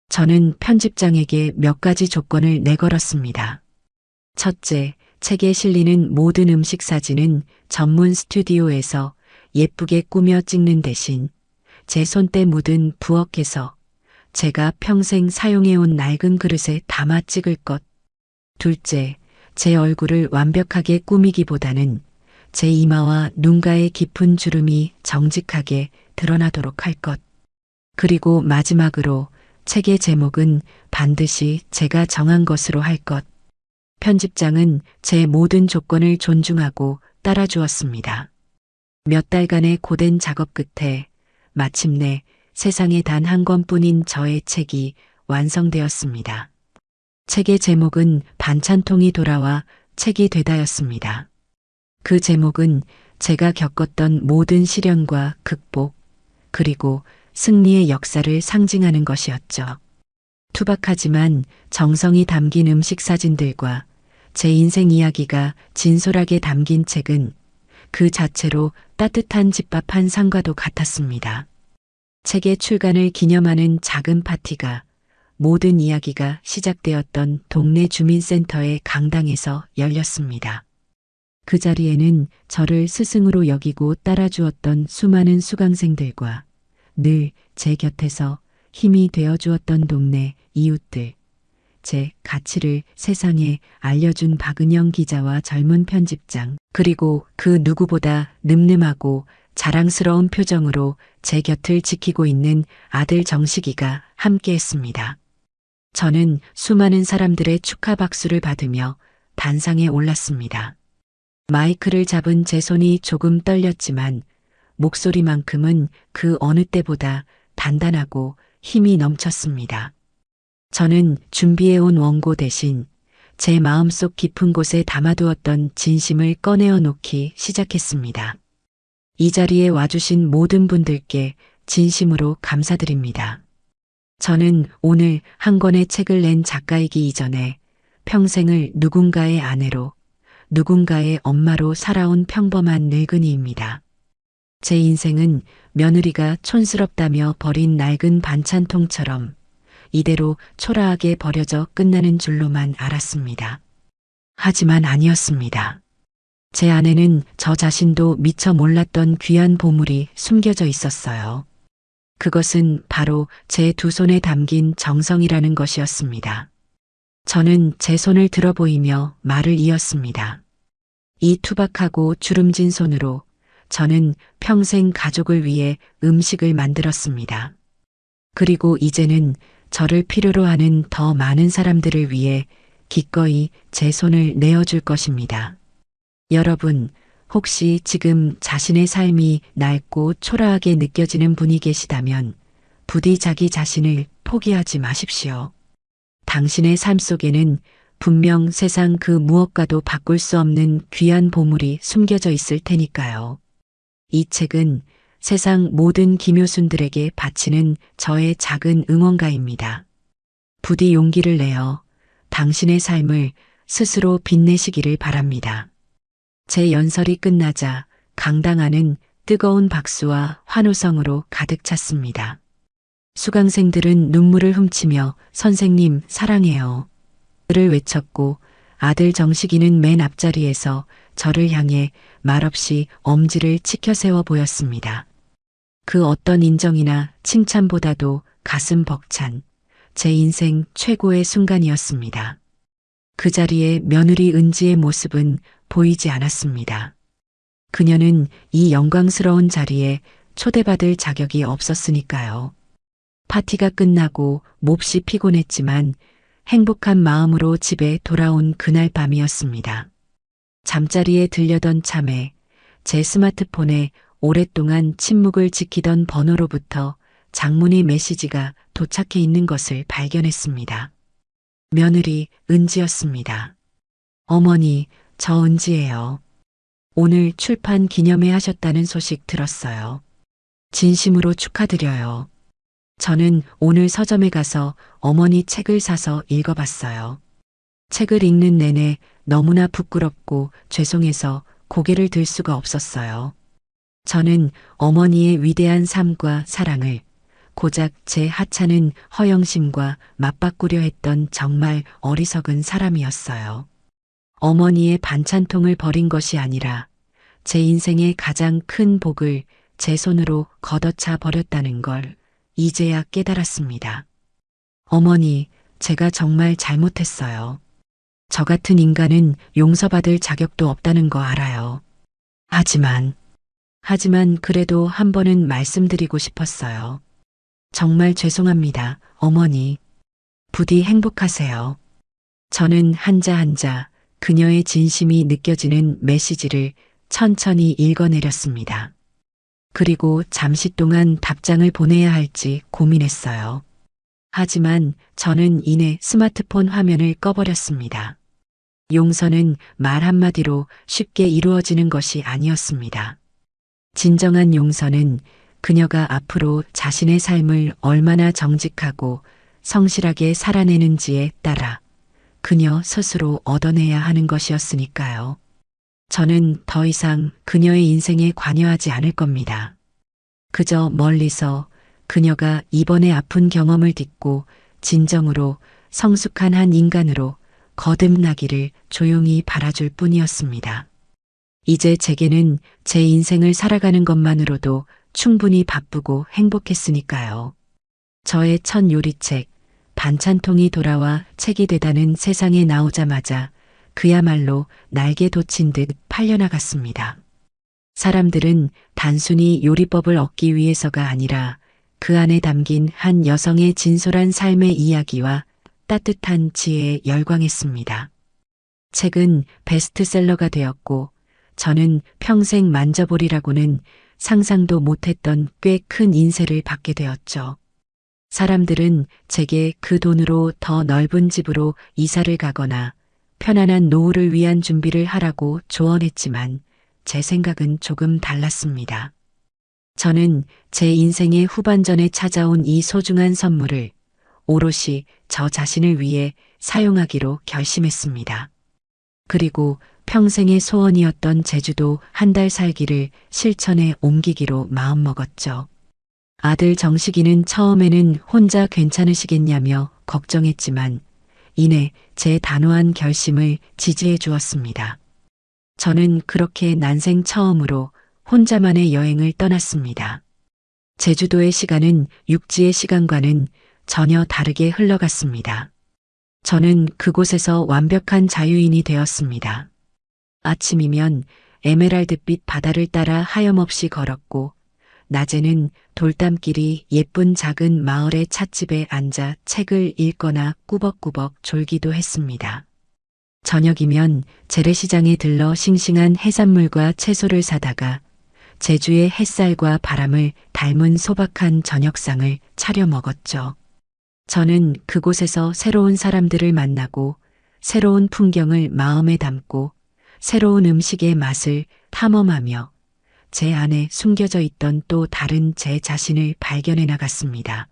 저는 편집장에게 몇 가지 조건을 내걸었습니다. 첫째, 책에 실리는 모든 음식 사진은 전문 스튜디오에서 예쁘게 꾸며 찍는 대신 제 손때 묻은 부엌에서 제가 평생 사용해온 낡은 그릇에 담아 찍을 것. 둘째, 제 얼굴을 완벽하게 꾸미기보다는 제 이마와 눈가의 깊은 주름이 정직하게 드러나도록 할 것. 그리고 마지막으로 책의 제목은 반드시 제가 정한 것으로 할 것. 편집장은 제 모든 조건을 존중하고 따라주었습니다. 몇 달간의 고된 작업 끝에 마침내 세상에 단 한 권뿐인 저의 책이 완성되었습니다. 책의 제목은 반찬통이 돌아와 책이 되다였습니다. 그 제목은 제가 겪었던 모든 시련과 극복, 그리고 승리의 역사를 상징하는 것이었죠. 투박하지만 정성이 담긴 음식 사진들과 제 인생 이야기가 진솔하게 담긴 책은 그 자체로 따뜻한 집밥 한 상과도 같았습니다. 책의 출간을 기념하는 작은 파티가 모든 이야기가 시작되었던 동네 주민센터의 강당에서 열렸습니다. 그 자리에는 저를 스승으로 여기고 따라주었던 수많은 수강생들과 늘 제 곁에서 힘이 되어주었던 동네 이웃들, 제 가치를 세상에 알려준 박은영 기자와 젊은 편집장, 그리고 그 누구보다 늠름하고 자랑스러운 표정으로 제 곁을 지키고 있는 아들 정식이가 함께했습니다. 저는 수많은 사람들의 축하 박수를 받으며 단상에 올랐습니다. 마이크를 잡은 제 손이 조금 떨렸지만 목소리만큼은 그 어느 때보다 단단하고 힘이 넘쳤습니다. 저는 준비해온 원고 대신 제 마음속 깊은 곳에 담아두었던 진심을 꺼내어 놓기 시작했습니다. 이 자리에 와주신 모든 분들께 진심으로 감사드립니다. 저는 오늘 한 권의 책을 낸 작가이기 이전에 평생을 누군가의 아내로, 누군가의 엄마로 살아온 평범한 늙은이입니다. 제 인생은 며느리가 촌스럽다며 버린 낡은 반찬통처럼 이대로 초라하게 버려져 끝나는 줄로만 알았습니다. 하지만 아니었습니다. 제 안에는 저 자신도 미처 몰랐던 귀한 보물이 숨겨져 있었어요. 그것은 바로 제 두 손에 담긴 정성이라는 것이었습니다. 저는 제 손을 들어 보이며 말을 이었습니다. 이 투박하고 주름진 손으로 저는 평생 가족을 위해 음식을 만들었습니다. 그리고 이제는 저를 필요로 하는 더 많은 사람들을 위해 기꺼이 제 손을 내어줄 것입니다. 여러분, 혹시 지금 자신의 삶이 낡고 초라하게 느껴지는 분이 계시다면 부디 자기 자신을 포기하지 마십시오. 당신의 삶 속에는 분명 세상 그 무엇과도 바꿀 수 없는 귀한 보물이 숨겨져 있을 테니까요. 이 책은 세상 모든 김효순들에게 바치는 저의 작은 응원가입니다. 부디 용기를 내어 당신의 삶을 스스로 빛내시기를 바랍니다. 제 연설이 끝나자 강당 안은 뜨거운 박수와 환호성으로 가득 찼습니다. 수강생들은 눈물을 훔치며 선생님 사랑해요 를 외쳤고 아들 정식이는 맨 앞자리에서 저를 향해 말없이 엄지를 치켜세워 보였습니다. 그 어떤 인정이나 칭찬보다도 가슴 벅찬 제 인생 최고의 순간이었습니다. 그 자리에 며느리 은지의 모습은 보이지 않았습니다. 그녀는 이 영광스러운 자리에 초대받을 자격이 없었으니까요. 파티가 끝나고 몹시 피곤했지만 행복한 마음으로 집에 돌아온 그날 밤이었습니다. 잠자리에 들려던 참에 제 스마트폰에 오랫동안 침묵을 지키던 번호로부터 장문의 메시지가 도착해 있는 것을 발견했습니다. 며느리 은지였습니다. 어머니, 저 은지예요. 오늘 출판 기념회 하셨다는 소식 들었어요. 진심으로 축하드려요. 저는 오늘 서점에 가서 어머니 책을 사서 읽어봤어요. 책을 읽는 내내 너무나 부끄럽고 죄송해서 고개를 들 수가 없었어요. 저는 어머니의 위대한 삶과 사랑을 고작 제 하찮은 허영심과 맞바꾸려 했던 정말 어리석은 사람이었어요. 어머니의 반찬통을 버린 것이 아니라 제 인생의 가장 큰 복을 제 손으로 걷어차 버렸다는 걸 이제야 깨달았습니다. 어머니, 제가 정말 잘못했어요. 저 같은 인간은 용서받을 자격도 없다는 거 알아요. 하지만 그래도 한 번은 말씀드리고 싶었어요. 정말 죄송합니다, 어머니. 부디 행복하세요. 저는 한자 한자 그녀의 진심이 느껴지는 메시지를 천천히 읽어내렸습니다. 그리고 잠시 동안 답장을 보내야 할지 고민했어요. 하지만 저는 이내 스마트폰 화면을 꺼버렸습니다. 용서는 말 한마디로 쉽게 이루어지는 것이 아니었습니다. 진정한 용서는 그녀가 앞으로 자신의 삶을 얼마나 정직하고 성실하게 살아내는지에 따라 그녀 스스로 얻어내야 하는 것이었으니까요. 저는 더 이상 그녀의 인생에 관여하지 않을 겁니다. 그저 멀리서 그녀가 이번에 아픈 경험을 딛고 진정으로 성숙한 한 인간으로 거듭나기를 조용히 바라줄 뿐이었습니다. 이제 제게는 제 인생을 살아가는 것만으로도 충분히 바쁘고 행복했으니까요. 저의 첫 요리책, 반찬통이 돌아와 책이 되다는 세상에 나오자마자 그야말로 날개 돋친 듯 팔려나갔습니다. 사람들은 단순히 요리법을 얻기 위해서가 아니라 그 안에 담긴 한 여성의 진솔한 삶의 이야기와 따뜻한 지혜에 열광했습니다. 책은 베스트셀러가 되었고 저는 평생 만져보리라고는 상상도 못했던 꽤 큰 인세를 받게 되었죠. 사람들은 제게 그 돈으로 더 넓은 집으로 이사를 가거나 편안한 노후를 위한 준비를 하라고 조언했지만 제 생각은 조금 달랐습니다. 저는 제 인생의 후반전에 찾아온 이 소중한 선물을 오롯이 저 자신을 위해 사용하기로 결심했습니다. 그리고 평생의 소원이었던 제주도 한 달 살기를 실천에 옮기기로 마음먹었죠. 아들 정식이는 처음에는 혼자 괜찮으시겠냐며 걱정했지만 이내 제 단호한 결심을 지지해 주었습니다. 저는 그렇게 난생 처음으로 혼자만의 여행을 떠났습니다. 제주도의 시간은 육지의 시간과는 전혀 다르게 흘러갔습니다. 저는 그곳에서 완벽한 자유인이 되었습니다. 아침이면 에메랄드빛 바다를 따라 하염없이 걸었고 낮에는 돌담길이 예쁜 작은 마을의 찻집에 앉아 책을 읽거나 꾸벅꾸벅 졸기도 했습니다. 저녁이면 재래시장에 들러 싱싱한 해산물과 채소를 사다가 제주의 햇살과 바람을 닮은 소박한 저녁상을 차려 먹었죠. 저는 그곳에서 새로운 사람들을 만나고 새로운 풍경을 마음에 담고 새로운 음식의 맛을 탐험하며 제 안에 숨겨져 있던 또 다른 제 자신을 발견해 나갔습니다.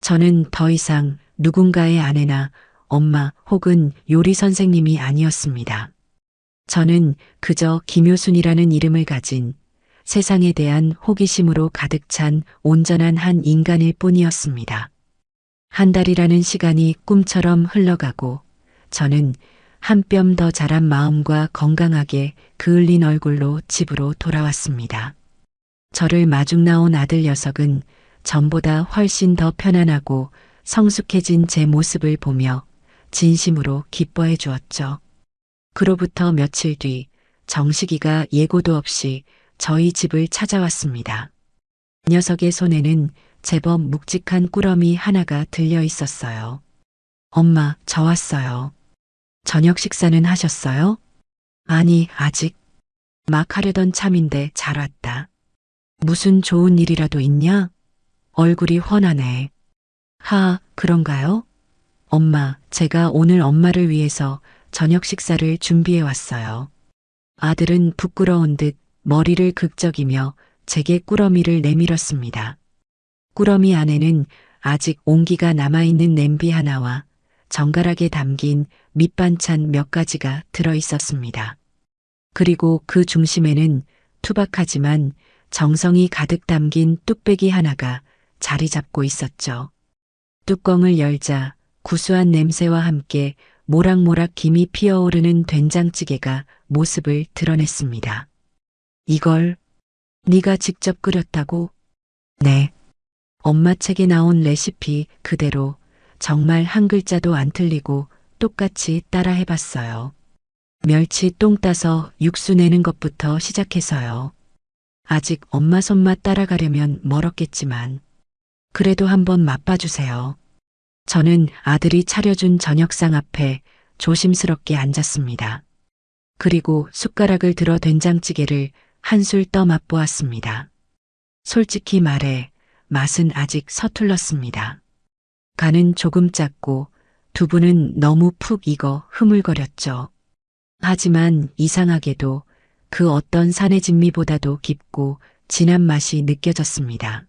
저는 더 이상 누군가의 아내나 엄마 혹은 요리 선생님이 아니었습니다. 저는 그저 김효순이라는 이름을 가진 세상에 대한 호기심으로 가득 찬 온전한 한 인간일 뿐이었습니다. 한 달이라는 시간이 꿈처럼 흘러가고 저는 한 뼘 더 자란 마음과 건강하게 그을린 얼굴로 집으로 돌아왔습니다. 저를 마중 나온 아들 녀석은 전보다 훨씬 더 편안하고 성숙해진 제 모습을 보며 진심으로 기뻐해 주었죠. 그로부터 며칠 뒤 정식이가 예고도 없이 저희 집을 찾아왔습니다. 녀석의 손에는 제법 묵직한 꾸러미 하나가 들려 있었어요. 엄마, 저 왔어요. 저녁 식사는 하셨어요? 아니, 아직. 막 하려던 참인데 잘 왔다. 무슨 좋은 일이라도 있냐? 얼굴이 훤하네. 그런가요? 엄마, 제가 오늘 엄마를 위해서 저녁 식사를 준비해 왔어요. 아들은 부끄러운 듯 머리를 극적이며 제게 꾸러미를 내밀었습니다. 꾸러미 안에는 아직 온기가 남아있는 냄비 하나와 정갈하게 담긴 밑반찬 몇 가지가 들어 있었습니다. 그리고 그 중심에는 투박하지만 정성이 가득 담긴 뚝배기 하나가 자리 잡고 있었죠. 뚜껑을 열자 구수한 냄새와 함께 모락모락 김이 피어오르는 된장찌개가 모습을 드러냈습니다. 이걸 네가 직접 끓였다고? 네. 엄마 책에 나온 레시피 그대로 정말 한 글자도 안 틀리고 똑같이 따라 해봤어요. 멸치 똥 따서 육수 내는 것부터 시작해서요. 아직 엄마 손맛 따라가려면 멀었겠지만 그래도 한번 맛봐주세요. 저는 아들이 차려준 저녁상 앞에 조심스럽게 앉았습니다. 그리고 숟가락을 들어 된장찌개를 한술 떠 맛보았습니다. 솔직히 말해 맛은 아직 서툴렀습니다. 간은 조금 짰고 두부는 너무 푹 익어 흐물거렸죠. 하지만 이상하게도 그 어떤 산의 진미보다도 깊고 진한 맛이 느껴졌습니다.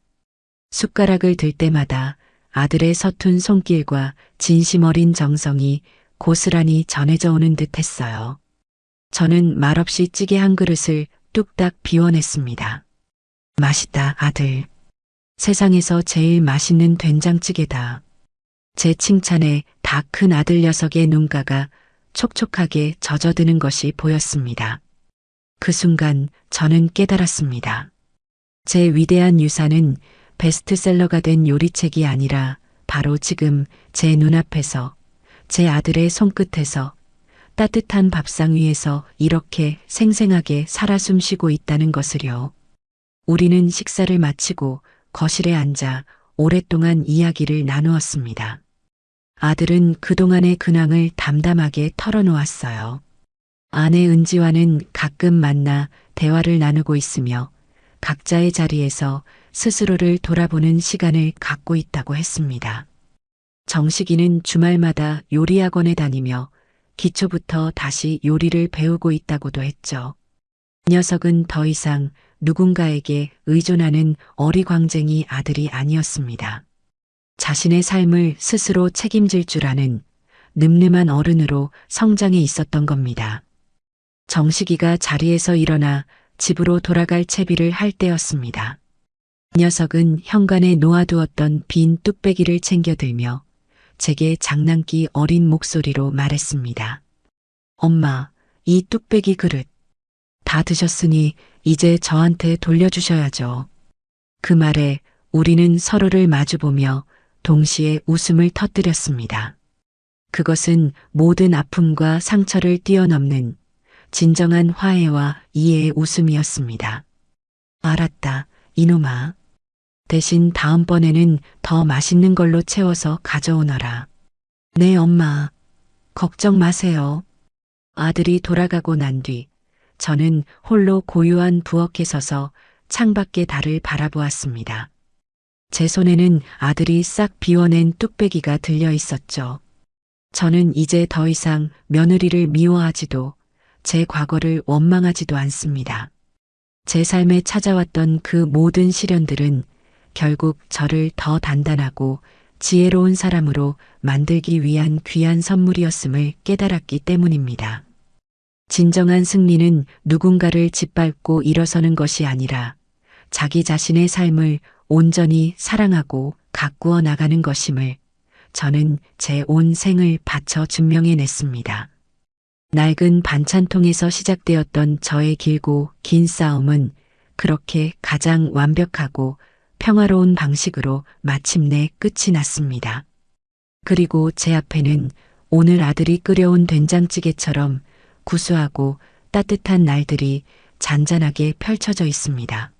숟가락을 들 때마다 아들의 서툰 손길과 진심 어린 정성이 고스란히 전해져 오는 듯 했어요. 저는 말없이 찌개 한 그릇을 뚝딱 비워냈습니다. 맛있다, 아들. 세상에서 제일 맛있는 된장찌개다. 제 칭찬에 다 큰 아들 녀석의 눈가가 촉촉하게 젖어드는 것이 보였습니다. 그 순간 저는 깨달았습니다. 제 위대한 유산은 베스트셀러가 된 요리책이 아니라 바로 지금 제 눈앞에서 제 아들의 손끝에서 따뜻한 밥상 위에서 이렇게 생생하게 살아 숨쉬고 있다는 것을요. 우리는 식사를 마치고 거실에 앉아 오랫동안 이야기를 나누었습니다. 아들은 그동안의 근황을 담담하게 털어놓았어요. 아내 은지와는 가끔 만나 대화를 나누고 있으며 각자의 자리에서 스스로를 돌아보는 시간을 갖고 있다고 했습니다. 정식이는 주말마다 요리학원에 다니며 기초부터 다시 요리를 배우고 있다고도 했죠. 이 녀석은 더 이상 누군가에게 의존하는 어리광쟁이 아들이 아니었습니다. 자신의 삶을 스스로 책임질 줄 아는 늠름한 어른으로 성장해 있었던 겁니다. 정식이가 자리에서 일어나 집으로 돌아갈 채비를 할 때였습니다. 이 녀석은 현관에 놓아두었던 빈 뚝배기를 챙겨들며 제게 장난기 어린 목소리로 말했습니다. 엄마, 이 뚝배기 그릇 다 드셨으니 이제 저한테 돌려주셔야죠. 그 말에 우리는 서로를 마주보며 동시에 웃음을 터뜨렸습니다. 그것은 모든 아픔과 상처를 뛰어넘는 진정한 화해와 이해의 웃음이었습니다. 알았다, 이놈아. 대신 다음번에는 더 맛있는 걸로 채워서 가져오너라. 네, 엄마. 걱정 마세요. 아들이 돌아가고 난 뒤 저는 홀로 고요한 부엌에 서서 창밖의 달을 바라보았습니다. 제 손에는 아들이 싹 비워낸 뚝배기가 들려 있었죠. 저는 이제 더 이상 며느리를 미워하지도 제 과거를 원망하지도 않습니다. 제 삶에 찾아왔던 그 모든 시련들은 결국 저를 더 단단하고 지혜로운 사람으로 만들기 위한 귀한 선물이었음을 깨달았기 때문입니다. 진정한 승리는 누군가를 짓밟고 일어서는 것이 아니라 자기 자신의 삶을 온전히 사랑하고 가꾸어 나가는 것임을 저는 제 온 생을 바쳐 증명해냈습니다. 낡은 반찬통에서 시작되었던 저의 길고 긴 싸움은 그렇게 가장 완벽하고 평화로운 방식으로 마침내 끝이 났습니다. 그리고 제 앞에는 오늘 아들이 끓여온 된장찌개처럼 구수하고 따뜻한 날들이 잔잔하게 펼쳐져 있습니다.